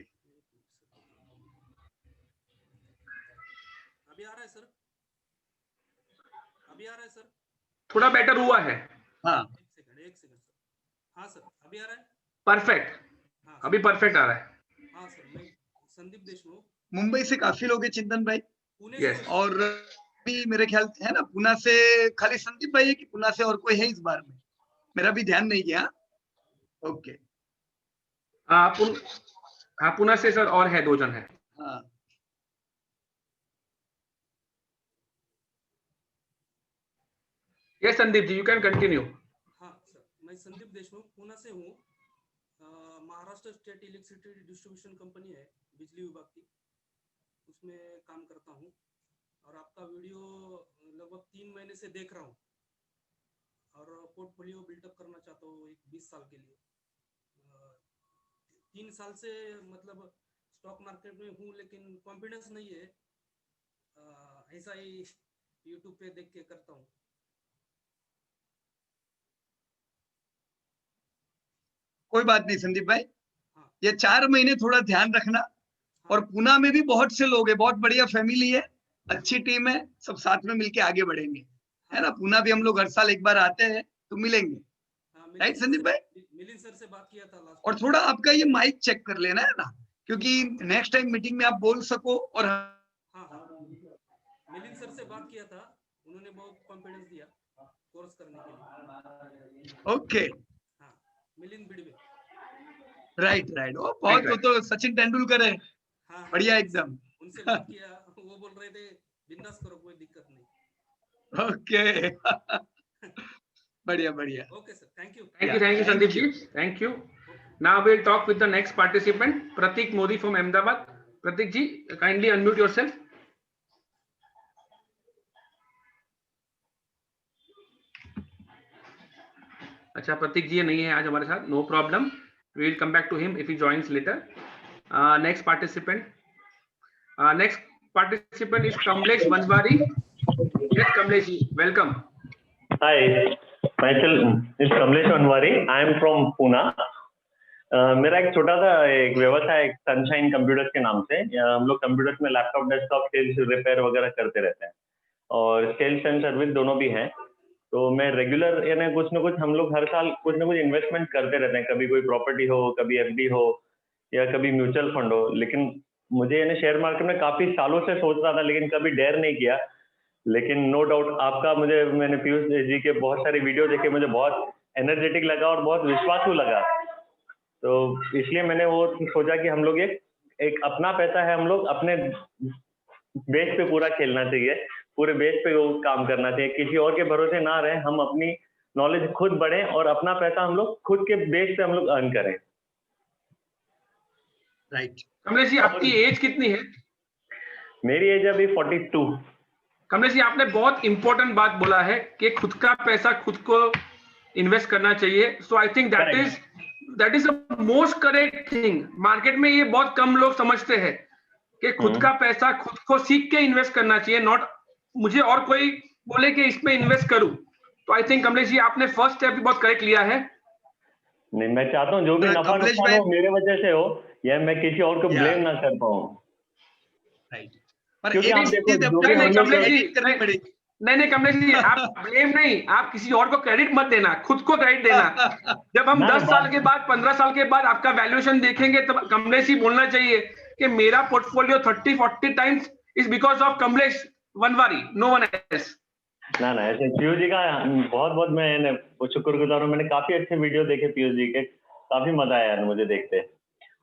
अभी आ रहा है सर? अभी आ रहा है सर? थोड़ा बेटर हुआ है. हाँ. एक सेकंड सर. हाँ सर, अभी आ रहा है? परफेक्ट. अभी परफेक्ट आ रहा है. हाँ सर, मैं संदीप देशमुख, मुंबई से काफी लोग हैं चिंतन भाई. यस. और भी मेरे ख्याल है ना, पुणे से खाली संदीप भाई है कि पुणे से और कोई है इस बार में? मेरा भी ध्यान नहीं गया. ओके. हाँ, पुणे से सर और है, 2 जन है. हाँ. Yes Sandeep ji, you can continue. हाँ सर, मैं संदीप देशमुख पुणे से हूँ. Maharashtra state electricity distribution company है, बिजली विभाग की, उसमें काम करता हूँ. और आपका वीडियो लगभग 3 महीने से देख रहा हूँ और पोर्टफोलियो बिल्डअप करना चाहता हूँ एक 20 साल के लिए. 3 साल से मतलब स्टॉक मार्केट में हूँ, लेकिन कॉन्फिडेंस नहीं है. ऐसा ही यूट्यूब पे देख के करता हूँ. कोई बात नहीं संदीप भाई, ये 4 महीने थोड़ा ध्यान रखना. और पुणे में भी बहुत से लोग हैं, बहुत बढ़िया फैमिली है, अच्छी टीम है, सब साथ में मिलके आगे बढ़ेंगे, है ना. पुणे भी हम लोग हर साल एक बार आते हैं, तो मिलेंगे. राइट संदीप भाई? मिलिंद सर से बात किया था लास्ट. और थोड़ा आपका ये माइक चेक कर लेना है ना, क्योंकि नेक्स्ट टाइम मीटिंग में आप बोल सको. और हाँ, मिलिंद सर से बात किया था, उन्होंने बहुत कॉन्फिडेंस दिया कोर्स करने के लिए. ओके. हाँ, मिलिंद बिडवे. राइट. वो बहुत, वो तो सचिन तेंदुलकर है. हाँ, बढ़िया एकदम. उनसे बात किया, वो बोल रहे थे बिंदास करो, कोई दिक्कत नहीं. ओके. बढ़िया. Okay sir, thank you. Thank you Sandeep ji. Thank you. Now we'll talk with the next participant, Pratik Modi from Ahmedabad. Pratik ji, kindly unmute yourself. अच्छा, प्रतीक जी नहीं है आज हमारे साथ. No problem, we will come back to him if he joins later. Next participant is Kamlesh Vanwari. Yes, Kamlesh ji, welcome. Hi, myself is Kamlesh Vanwari. I am from Pune. मेरा एक छोटा सा एक व्यवसाय है सनशाइन कंप्यूटर्स के नाम से. हम लोग कंप्यूटर्स में लैपटॉप, डेस्कटॉप, सेल्स, रिपेयर वगैरह करते रहते हैं और सेल्स एंड सर्विस दोनों भी हैं. तो मैं रेगुलर यानी कुछ ना कुछ हम लोग हर साल कुछ ना कुछ इन्वेस्टमेंट करते रहते हैं. कभी कोई प्रॉपर्टी हो, कभी एफडी हो या कभी म्यूचुअल फंड हो. लेकिन मुझे यानी शेयर मार्केट में काफी सालों से सोच रहा था, लेकिन कभी डेयर नहीं किया. लेकिन नो डाउट आपका मैंने पीयूष जी के बहुत सारे वीडियो देखे, मुझे बहुत एनर्जेटिक लगा और बहुत विश्वासु लगा. तो इसलिए मैंने वो सोचा कि हम लोग एक अपना पैसा है, हम लोग अपने बेस पे पूरा खेलना चाहिए, पूरे बेस पे वो काम करना चाहिए. किसी और के भरोसे ना रहे, हम अपनी नॉलेज खुद बढ़े और अपना पैसा हम लोग खुद के बेस पे हम लोग अर्न करें. राइट. कमलेश जी, आपकी एज कितनी है? मेरी एज अभी 42. कमलेश जी, आपने बहुत इंपॉर्टेंट बात बोला है कि खुद का पैसा खुद को इन्वेस्ट करना चाहिए. So I think that is the most correct thing. Market में ये बहुत कम लोग समझते हैं कि खुद का पैसा खुद को सीख के इन्वेस्ट करना चाहिए, नॉट मुझे और कोई बोले कि इसमें इन्वेस्ट करूं. तो आई थिंक कमलेश जी आपने फर्स्ट स्टेप भी बहुत करेक्ट लिया है. नहीं, मैं चाहता हूँ जो भी नफा नुकसान हो मेरे वजह से हो, या मैं किसी और को ब्लेम ना कर पाऊँ. क्योंकि आप देखो नहीं कमलेश जी, आप ब्लेम नहीं, आप किसी और को क्रेडिट मत देना, खुद को क्रेडिट देना. जब हम 10 साल के बाद 15 साल के बाद आपका वैल्यूएशन देखेंगे तब कमलेश जी बोलना चाहिए कि मेरा portfolio 30-40 times is because of Kamlesh Vanwari, no one else. ना ऐसे पीयूष जी का बहुत मैं शुक्रगुजार हूँ. मैंने काफी अच्छे वीडियो देखे पीयूष जी के, काफी मजा आया मुझे देखते.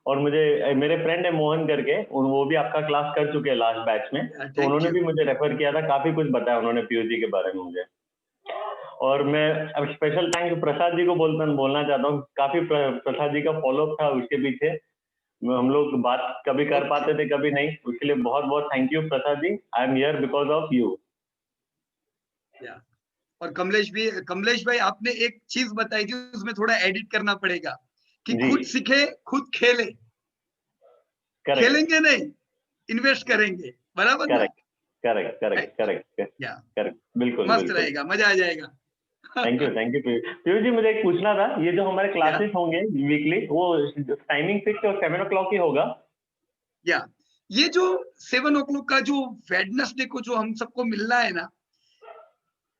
और मुझे मेरे फ्रेंड है मोहन करके, वो भी आपका क्लास कर चुके हैं लास्ट बैच में, तो उन्होंने भी मुझे रेफर किया था, काफी कुछ बताया उन्होंने पीयूष जी के बारे में मुझे. और मैं अब स्पेशल थैंक प्रसाद जी को बोलना चाहता हूँ. काफी प्रसाद जी का फॉलोअप था उसके पीछे, हम लोग बात कभी कर पाते थे कभी नहीं, उसके लिए बहुत बहुत thank you Prasad ji. I am here because of you. और कमलेश भाई आपने एक चीज बताई थी, उसमें थोड़ा एडिट करना पड़ेगा कि खुद सीखे खुद खेले. खेलेंगे नहीं, इन्वेस्ट करेंगे. बराबर. करेक्ट. बिल्कुल मस्त रहेगा, मजा आ जाएगा. थैंक यू पीयूष जी, मुझे एक पूछना था, ये जो हमारे क्लासेस होंगे वीकली, वो टाइमिंग 6 और 7 o'clock ही होगा? या ये जो 7 o'clock का जो वेडनेसडे को जो हम सबको मिलना है ना,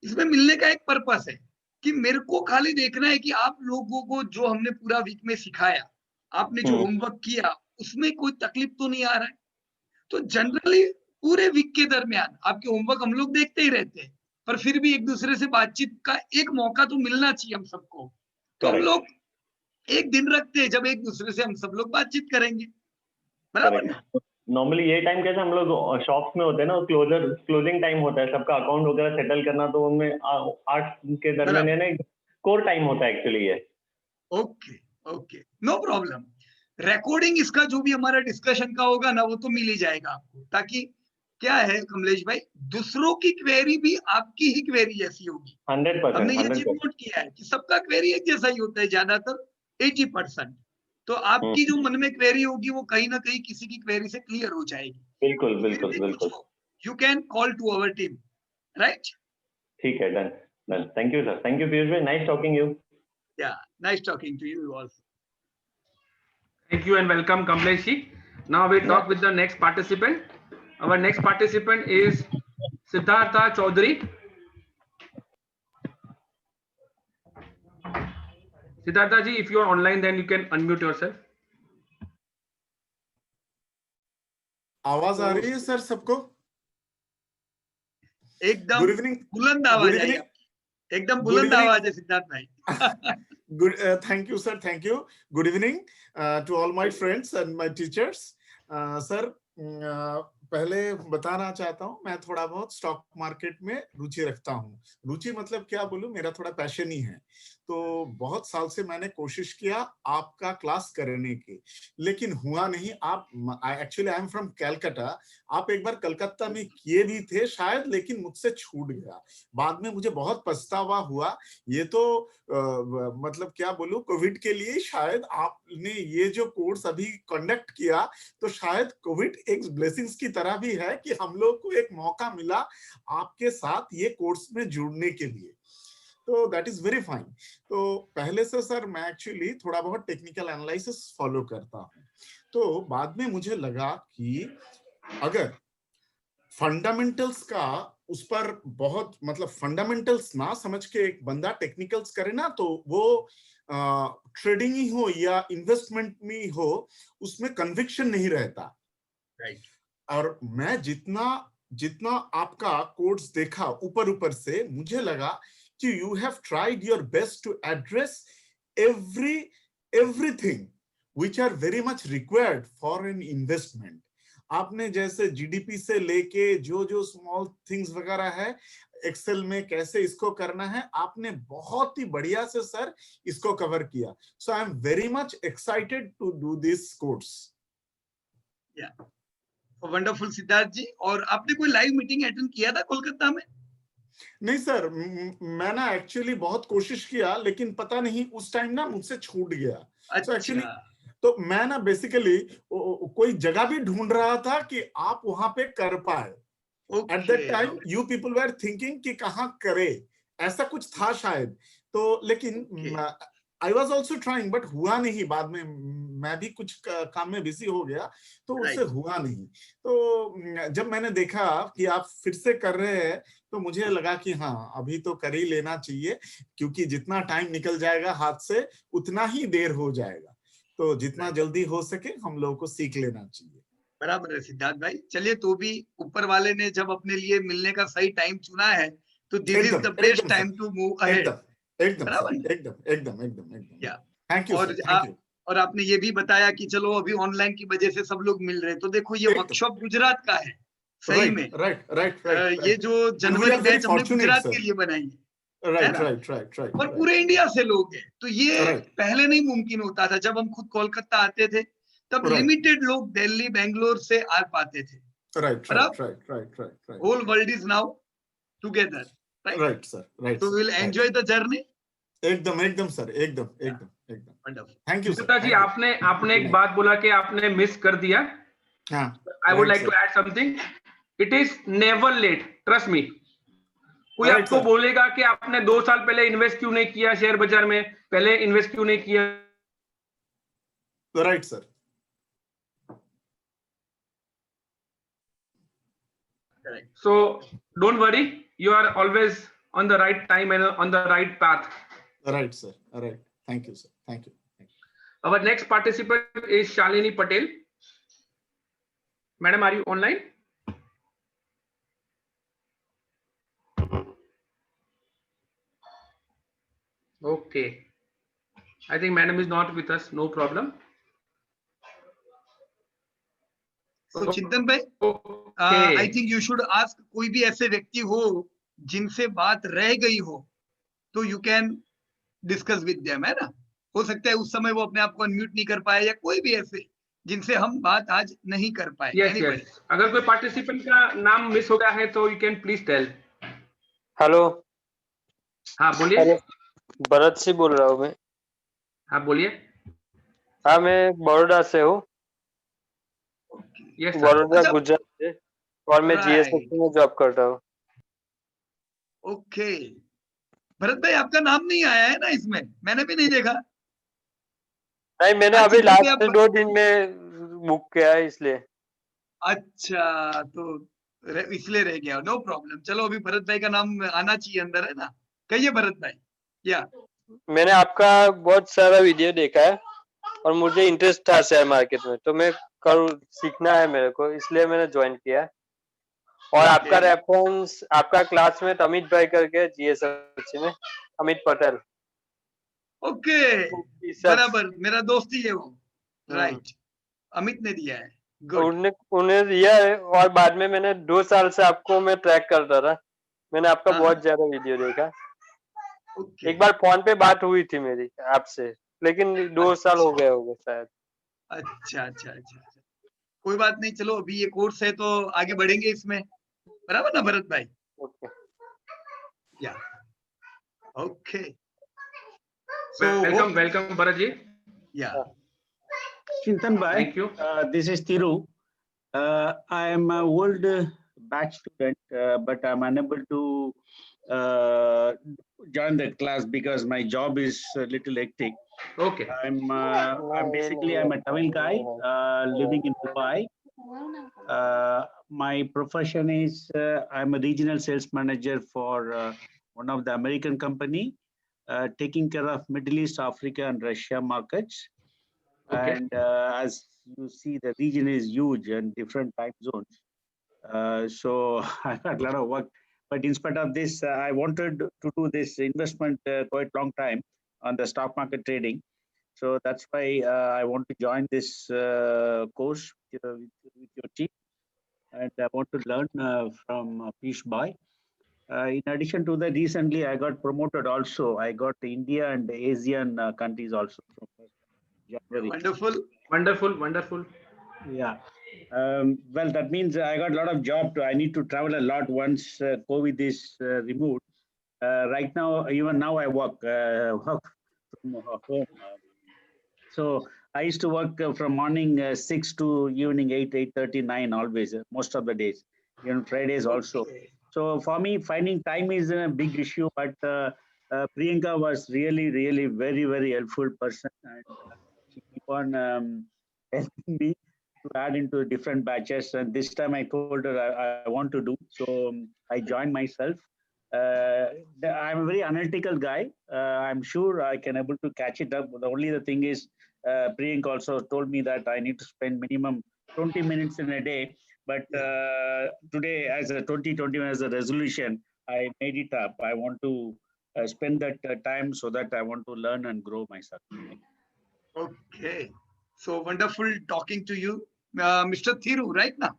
इसमें मिलने का एक पर्पस है कि मेरे को खाली देखना है कि आप लोगों को जो हमने पूरा वीक में सिखाया, आपने जो होमवर्क किया, उसमें कोई तकलीफ तो नहीं आ रहा है। तो जनरली पूरे वीक के दरमियान आपके होमवर्क हम लोग देखते ही रहते हैं, पर फिर भी एक दूसरे से बातचीत का एक मौका तो मिलना चाहिए हम सबको। तो हम लोग एक दिन रखते हैं जब एक दूसरे से हम सब लोग बातचीत करेंगे, बराबर ना? नॉर्मली ये टाइम कैसे हम लोग शॉप्स में होते हैं ना, क्लोजिंग टाइम होता है, सबका अकाउंट वगैरह सेटल करना, तो उनमें 8 के दरमियान है ना, कोर टाइम होता है एक्चुअली ये। Okay, no problem. रिकॉर्डिंग इसका जो भी हमारा डिस्कशन का होगा ना, वो तो मिल ही जाएगा आपको, ताकि क्या है कमलेश भाई, दूसरों की क्वेरी भी आपकी ही क्वेरी जैसी होगी। 100%। हमने ये चीज नोट किया है कि सबका क्वेरी एक जैसा ही होता है, ज्यादातर 80%। तो आपकी जो मन में क्वेरी होगी वो कहीं ना कहीं किसी की क्वेरी से क्लियर हो जाएगी। बिल्कुल। You can call to our team, right? ठीक है, done. Thank you sir, thank you Piyush भाई, nice talking you. Yeah nice talking to you also. Thank you and welcome, Kamlesh ji. Now we talk with the next participant. Our next participant is Siddhartha Chaudhary. Siddhartha ji, if you are online, then you can unmute yourself. आवाज आ रही है sir सबको? एकदम बुलंद आवाज है, एकदम बुलंद आवाज है सिद्धार्थ भाई। Good, thank you sir, thank you. Good evening to all my friends and my teachers. Sir, पहले बताना चाहता हूँ, मैं थोड़ा बहुत स्टॉक मार्केट में रुचि रखता हूँ। रुचि मतलब क्या बोलूं, मेरा थोड़ा पैशन ही है। तो बहुत साल से मैंने कोशिश किया आपका क्लास करने की, लेकिन हुआ नहीं। आप actually I am from Calcutta, आप एक बार कलकत्ता में किए भी थे शायद, लेकिन मुझसे छूट गया। बाद में मुझे बहुत पछतावा हुआ। ये तो मतलब क्या बोलूं, कोविड के लिए शायद आपने ये जो कोर्स अभी कंडक्ट किया, तो शायद कोविड एक ब्लेसिंग्स की तरह भी है कि हम लोग को एक मौका मिला आपके साथ ये कोर्स में जुड़ने के लिए। तो दैट इज वेरी फाइन। तो पहले से सर मैं एक्चुअली थोड़ा बहुत टेक्निकल एनालिसिस फॉलो करता हूँ। तो बाद में मुझे लगा कि अगर फंडामेंटल्स का उस पर बहुत मतलब फंडामेंटल्स ना समझ के एक बंदा टेक्निकल्स करे ना, तो वो ट्रेडिंग ही हो या इन्वेस्टमेंट में हो, उसमें कन्विक्शन नहीं रहता। राइट। और मैं जितना आपका कोर्स देखा ऊपर से, मुझे लगा कि you have tried your best to address everything which are very much required for an investment. आपने जैसे जीडीपी से लेके जो स्मॉल थिंग्स वगैरह है, एक्सेल में कैसे इसको करना है, आपने बहुत ही बढ़िया से सर इसको कवर किया। So I am very much excited to do this course. Wonderful Siddharth ji. और आपने कोई लाइव मीटिंग अटेंड किया था कोलकाता में? नहीं सर, मैं ना एक्चुअली बहुत कोशिश किया, लेकिन पता नहीं उस टाइम ना मुझसे छूट गया। अच्छा। एक्चुअली तो मैं ना बेसिकली कोई जगह भी ढूंढ रहा था कि आप वहां पे कर पाए। At that time you people were thinking कि कहाँ करे, ऐसा कुछ था शायद। तो लेकिन I was also trying, but हुआ नहीं। बाद में मैं भी कुछ काम में बिजी हो गया, तो उससे हुआ नहीं। तो जब मैंने देखा कि आप फिर से कर रहे हैं, तो मुझे लगा कि हाँ, अभी तो कर ही लेना चाहिए, क्योंकि जितना टाइम निकल जाएगा हाथ से, उतना ही देर हो जाएगा। तो जितना जल्दी हो सके हम लोगों को सीख लेना चाहिए। बराबर है सिद्धार्थ भाई। चलिए, तो भी ऊपर वाले ने जब अपने लिए मिलने का सही टाइम चुना है, तो this is the best time to move ahead. एकदम। Thank you. और आपने ये भी बताया कि चलो अभी ऑनलाइन की वजह से सब लोग मिल रहे हैं। तो देखो, ये वर्कशॉप गुजरात का है सही में। राइट। ये जो जनवरी बैच हमने गुजरात के लिए बनाई है, राइट। और पूरे इंडिया से लोग हैं। तो ये पहले नहीं मुमकिन होता था। जब हम खुद कोलकाता आते थे, तब लिमिटेड लोग दिल्ली, बेंगलोर से आ पाते थे। Right. Whole world is now together. Right sir, right. तो विल एंजॉय द जर्नी। एकदम सर, एकदम। Thank you sir ji. आपने एक बात बोला कि आपने मिस कर दिया। I would like to add something. It is never late, trust me. कोई आपको बोलेगा कि आपने 2 साल पहले इन्वेस्ट क्यों नहीं किया शेयर बाजार में, पहले इन्वेस्ट क्यों नहीं किया? Right sir. So don't worry, you are always on the right time and on the right path. Right sir, right. Thank you sir, thank you. Our next participant is Shalini Patel. Madam, are you online? Okay, I think madam is not with us, no problem. So चिंतन भाई, I think you should ask, कोई भी ऐसे व्यक्ति हो जिनसे बात रह गई हो तो you can discuss with them, है ना? हो सकता है उस समय वो अपने आप को अनम्यूट नहीं कर पाए, या कोई भी ऐसे जिनसे हम बात आज नहीं कर पाए। Yes. अगर कोई पार्टिसिपेंट का नाम मिस हो गया है तो you can please tell. Hello. हाँ बोलिए। भरत सिंह बोल रहा हूँ मैं। हाँ बोलिए। हाँ मैं बड़ौदा से हूँ। बड़ौदा गुजरात से, और मैं जीएसएससी में जॉब करता हूँ। ओके भरत भाई, आपका नाम नहीं आया है ना इसमें, मैंने भी नहीं देखा। नहीं, मैंने अभी लास्ट 2 दिन में बुक किया है इसलिए। अच्छा, तो इसलिए रह गया। नो प्रॉब्लम, चलो अभी भरत भाई का नाम आना चाहिए अंदर, है ना? कहिए भरत भाई। या मैंने आपका बहुत सारा वीडियो देखा है और मुझे इंटरेस्ट था शेयर मार्केट में, तो मैं सीखना है मेरे को, इसलिए मैंने ज्वाइन किया। और आपका रेफरेंस आपका क्लासमेट अमित भाई करके जीएसएससी में, अमित पटेल। ओके बराबर, मेरा दोस्त ही है वो। राइट, अमित ने दिया है। उन्हें दिया है, और बाद में मैंने 2 साल से आपको मैं ट्रैक करता था। मैंने आपका बहुत ज्यादा वीडियो देखा। एक बार फोन पे बात हुई थी मेरी आपसे, लेकिन 2 साल हो गए होंगे शायद। अच्छा, कोई बात नहीं, चलो अभी ये कोर्स है तो आगे बढ़ेंगे इसमें, बराबर ना भरत भाई? ओके या ओके, वेलकम भरत जी। या Chintan bhai, thank you. This is Thiru. I am an old batch student, but I'm unable to join the class because my job is a little hectic. Okay. I'm a Tamil guy living in Dubai. My profession is I'm a regional sales manager for one of the American company, taking care of Middle East, Africa, and Russia markets. Okay. And as you see, the region is huge and different time zones. So I've had a lot of work. But in spite of this, I wanted to do this investment quite long time on the stock market trading. So that's why I want to join this course with your team. And I want to learn from Pish Bhai. In addition to that, recently I got promoted also. I got India and Asian countries also from January. Wonderful. Yeah. Well, that means I got a lot of job. I need to travel a lot once COVID is removed. Right now, even now I work from home. So I used to work from morning 6 to evening 8:30, 9 always, most of the days, even Fridays also. So for me, finding time is a big issue, but Priyanka was really, really very, very helpful person. And she keep on helping me to add into different batches. And this time I told her I want to do. So I joined myself. I'm a very analytical guy. I'm sure I can able to catch it up. The only the thing is, Priyanka also told me that I need to spend minimum 20 minutes in a day. But today, as a 2020 as a resolution, I made it up. I want to spend that time so that I want to learn and grow myself. Okay. So wonderful talking to you. Mr. Thiru, right now?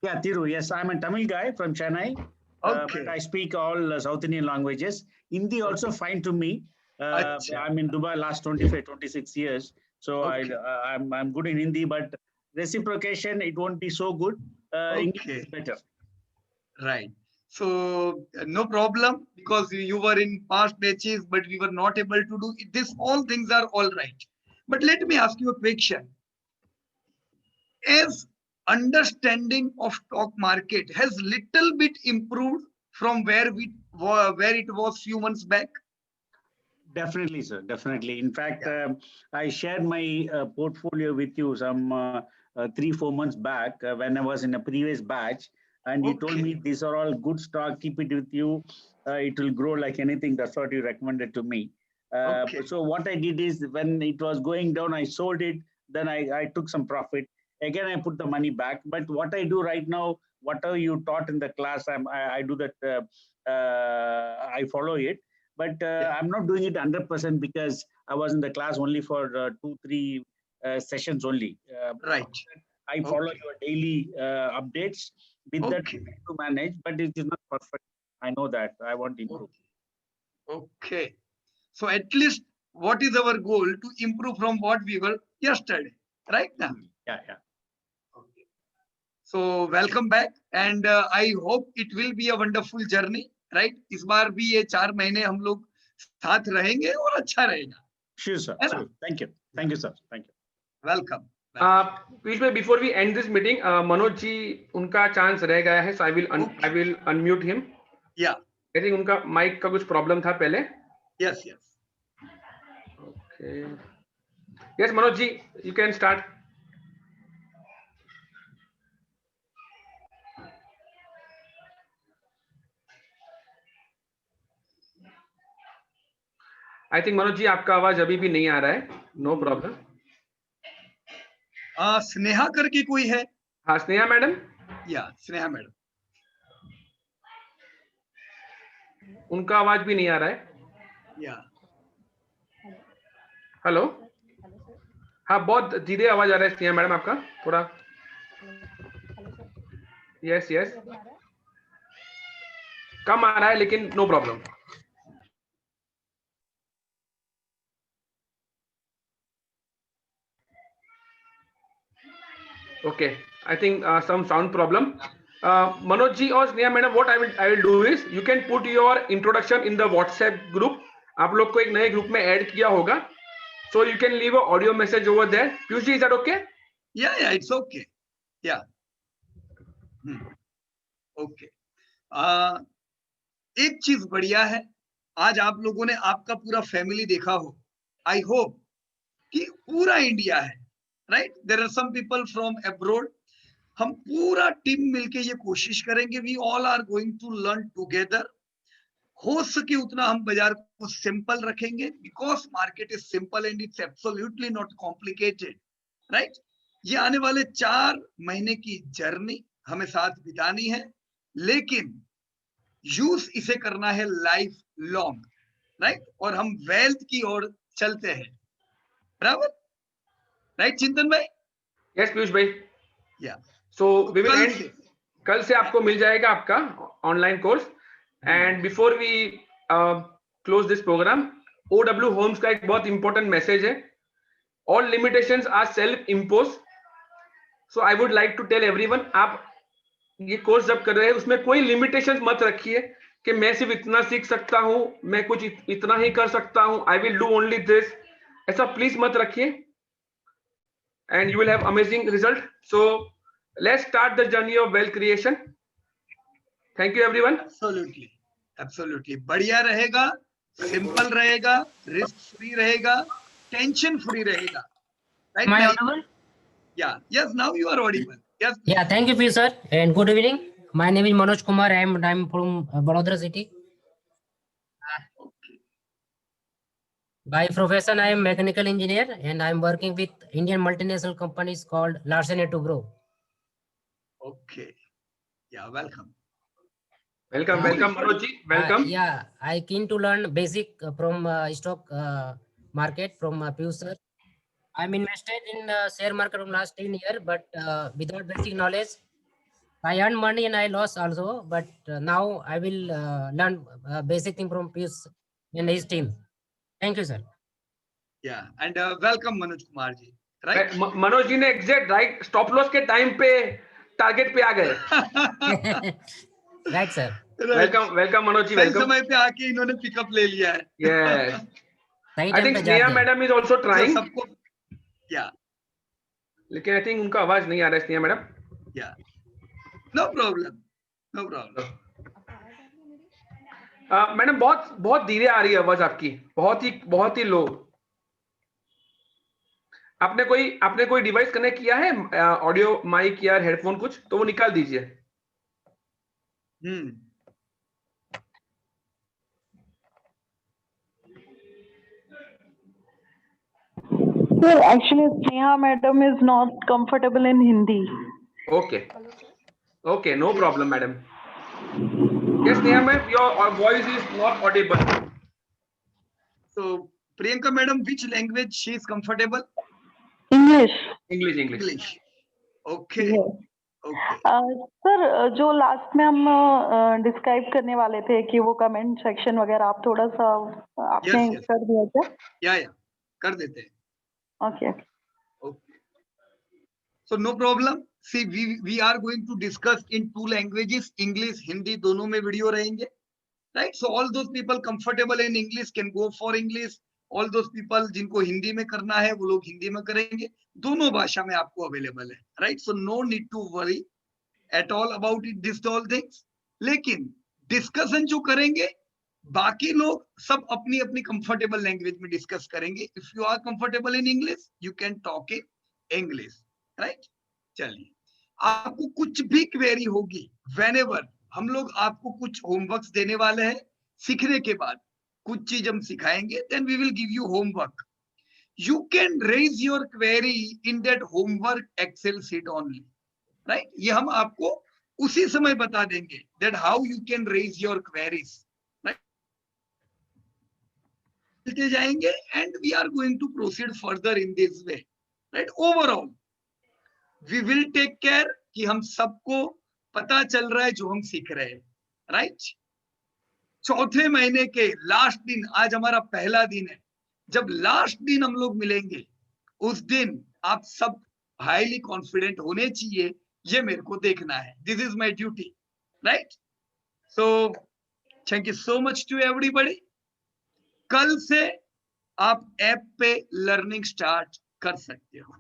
Yeah, Thiru. Yes, I'm a Tamil guy from Chennai. Okay. But I speak all South Indian languages. Hindi also fine to me. I'm in Dubai last 25, 26 years. So I'm good in Hindi, but reciprocation, it won't be so good. English is better. Right. So no problem, because you were in past batches, but we were not able to do it. This. All things are all right. But let me ask you a question. As understanding of stock market has little bit improved from where we where it was few months back? Definitely, sir. Definitely. In fact, I shared my portfolio with you some 3-4 months back when I was in a previous batch, and you told me these are all good stock. Keep it with you. It will grow like anything. That's what you recommended to me. So what I did is when it was going down, I sold it. Then I took some profit. Again, I put the money back. But what I do right now, whatever you taught in the class, I do that. I follow it. But I'm not doing it 100% because I was in the class only for 2-3 sessions only. Right. I follow your daily updates. With that, to manage, but it is not perfect. I know that. I want to improve. Okay. So at least what is our goal? To improve from what we were yesterday, right now? Yeah. Okay. So welcome back, and I hope it will be a wonderful journey. Right इस बार भी ये 4 महीने हम लोग साथ रहेंगे और अच्छा रहेगा. Sure, sir. Thank you. Thank you, sir. Thank you. Welcome. Piyush भाई, before we end this meeting, Manoj ji उनका चांस रह गया है, so I will unmute him. Yeah. I think उनका माइक का कुछ प्रॉब्लम था पहले. Yes. Okay. Yes, Manoj ji, you can start. I think Manoj ji आपका आवाज अभी भी नहीं आ रहा है. No problem. स्नेहा करके कोई है? हाँ, स्नेहा मैडम. या स्नेहा मैडम, उनका आवाज भी नहीं आ रहा है. या हेलो. हाँ, बहुत धीरे आवाज आ रहा है स्नेहा मैडम आपका थोड़ा. यस कम आ रहा है, लेकिन no problem. Okay, I think some sound problem. Manoj ji or Sneha madam, what I will do is you can put your introduction in the WhatsApp group. आप लोग को एक नए ग्रुप में ऐड किया होगा, so you can leave a audio message over there. Piyush ji, is that okay? Yeah, it's okay. Yeah. Okay. एक चीज बढ़िया है, आज आप लोगों ने आपका पूरा फैमिली देखा हो. I hope कि पूरा इंडिया है. Right, there are some people from abroad. हम पूरा टीम मिलके ये कोशिश करेंगे. We all are going to learn together. हो सके उतना हम बाजार को सिंपल रखेंगे, because market is simple and it's absolutely not complicated. Right, ये आने वाले 4 महीने की जर्नी हमें साथ बितानी है, लेकिन यूज इसे करना है लाइफ लॉन्ग. राइट, और हम वेल्थ की ओर चलते हैं. बराबर, राइट चिंतन भाई? यस पीयूष भाई. या सो वी विल एंड. कल से आपको मिल जाएगा आपका online course. And before we close this program, OW Holmes का एक बहुत इंपॉर्टेंट मैसेज है. All limitations are self imposed. So I would like to tell everyone, आप ये कोर्स जब कर रहे हैं उसमें कोई लिमिटेशंस मत रखिए कि मैं सिर्फ इतना सीख सकता हूं, मैं कुछ इतना ही कर सकता हूं, I will do only this. ऐसा प्लीज मत रखिए, and you will have amazing result. So let's start the journey of wealth creation. Thank you everyone. Absolutely बढ़िया रहेगा, सिंपल रहेगा, रिस्क फ्री रहेगा, टेंशन फ्री रहेगा. Right? Am I audible? Yeah. Yes. Now you are audible. Yes. Yeah. Thank you, sir, and good evening. My name is Manoj Kumar. I'm from Vadodara city. By profession, I am mechanical engineer, and I am working with Indian multinational companies called Larsen & Toubro. Okay. Yeah. Welcome. Welcome, Manoj ji. Welcome. Yeah, I keen to learn basic from stock market from Piyush sir. I'm invested in share market from last 10 years, but without basic knowledge, I earn money and I lost also. But now I will learn basic thing from Piyush and his team. Thank you, sir. Yeah, and welcome Manoj Kumar ji. Right? Manoj ji ने exact right stop loss के time पे target पे आ गए. Right sir. Welcome Manoj ji. Welcome. समय पे आके इन्होंने पिकअप ले लिया है. Yes. I think Sneha madam is also trying. सबको या, लेकिन आई थिंक उनका आवाज नहीं आ रहा है स्नेहा मैडम. या, नो प्रॉब्लम. मैडम बहुत धीरे आ रही है आवाज आपकी, बहुत ही लो। आपने कोई डिवाइस कनेक्ट किया है, ऑडियो माइक या हेडफोन कुछ, तो वो निकाल दीजिए। Sir, actually, Sneha madam is not comfortable in Hindi. Okay, no problem, madam. Yes, Sneha ma'am, your voice is not audible. So, Priyanka madam, which language she is comfortable? English. English. Okay. Yes. Okay. Sir, जो last में हम describe करने वाले थे कि वो comment section वगैरह, आप थोड़ा सा आपने Yes. कर दिया क्या? या कर देते हैं। Okay. So no problem. See, we are going to discuss in 2 languages, English, Hindi, दोनों में वीडियो रहेंगे, right? So all those people comfortable in English can go for English. All those people जिनको हिंदी में करना है वो लोग हिंदी में करेंगे, दोनों भाषा में आपको अवेलेबल है, right? So no need to worry at all about it, this all things. लेकिन डिस्कशन जो करेंगे बाकी लोग सब अपनी अपनी कंफर्टेबल लैंग्वेज में डिस्कस करेंगे। If you are comfortable in English you can talk in English, right? चलिए, आपको कुछ भी क्वेरी होगी, व्हेनेवर हम लोग आपको कुछ होमवर्क्स देने वाले हैं, सीखने के बाद कुछ चीज हम सिखाएंगे, then we will give you homework. You can raise your query in that homework Excel sheet only, right? ये हम आपको उसी समय बता देंगे that how you can raise your queries, right? जाएंगे and we are going to proceed further in this way, right? Overall we will take care कि हम सबको पता चल रहा है जो हम सीख रहे हैं, राइट? चौथे महीने के लास्ट दिन, आज हमारा पहला दिन है, जब लास्ट दिन हम लोग मिलेंगे उस दिन आप सब हाईली कॉन्फिडेंट होने चाहिए, ये मेरे को देखना है। This is my duty, right? So thank you so much to everybody. कल से आप ऐप पे लर्निंग स्टार्ट कर सकते हो,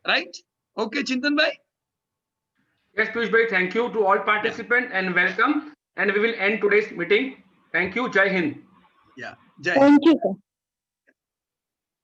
राइट? ओके चिंतन भाई? Yes, Piyush bhai, thank you to all participants and welcome, and we will end today's meeting. Thank you. Jai Hind. Yeah, Jai. Thank you, sir.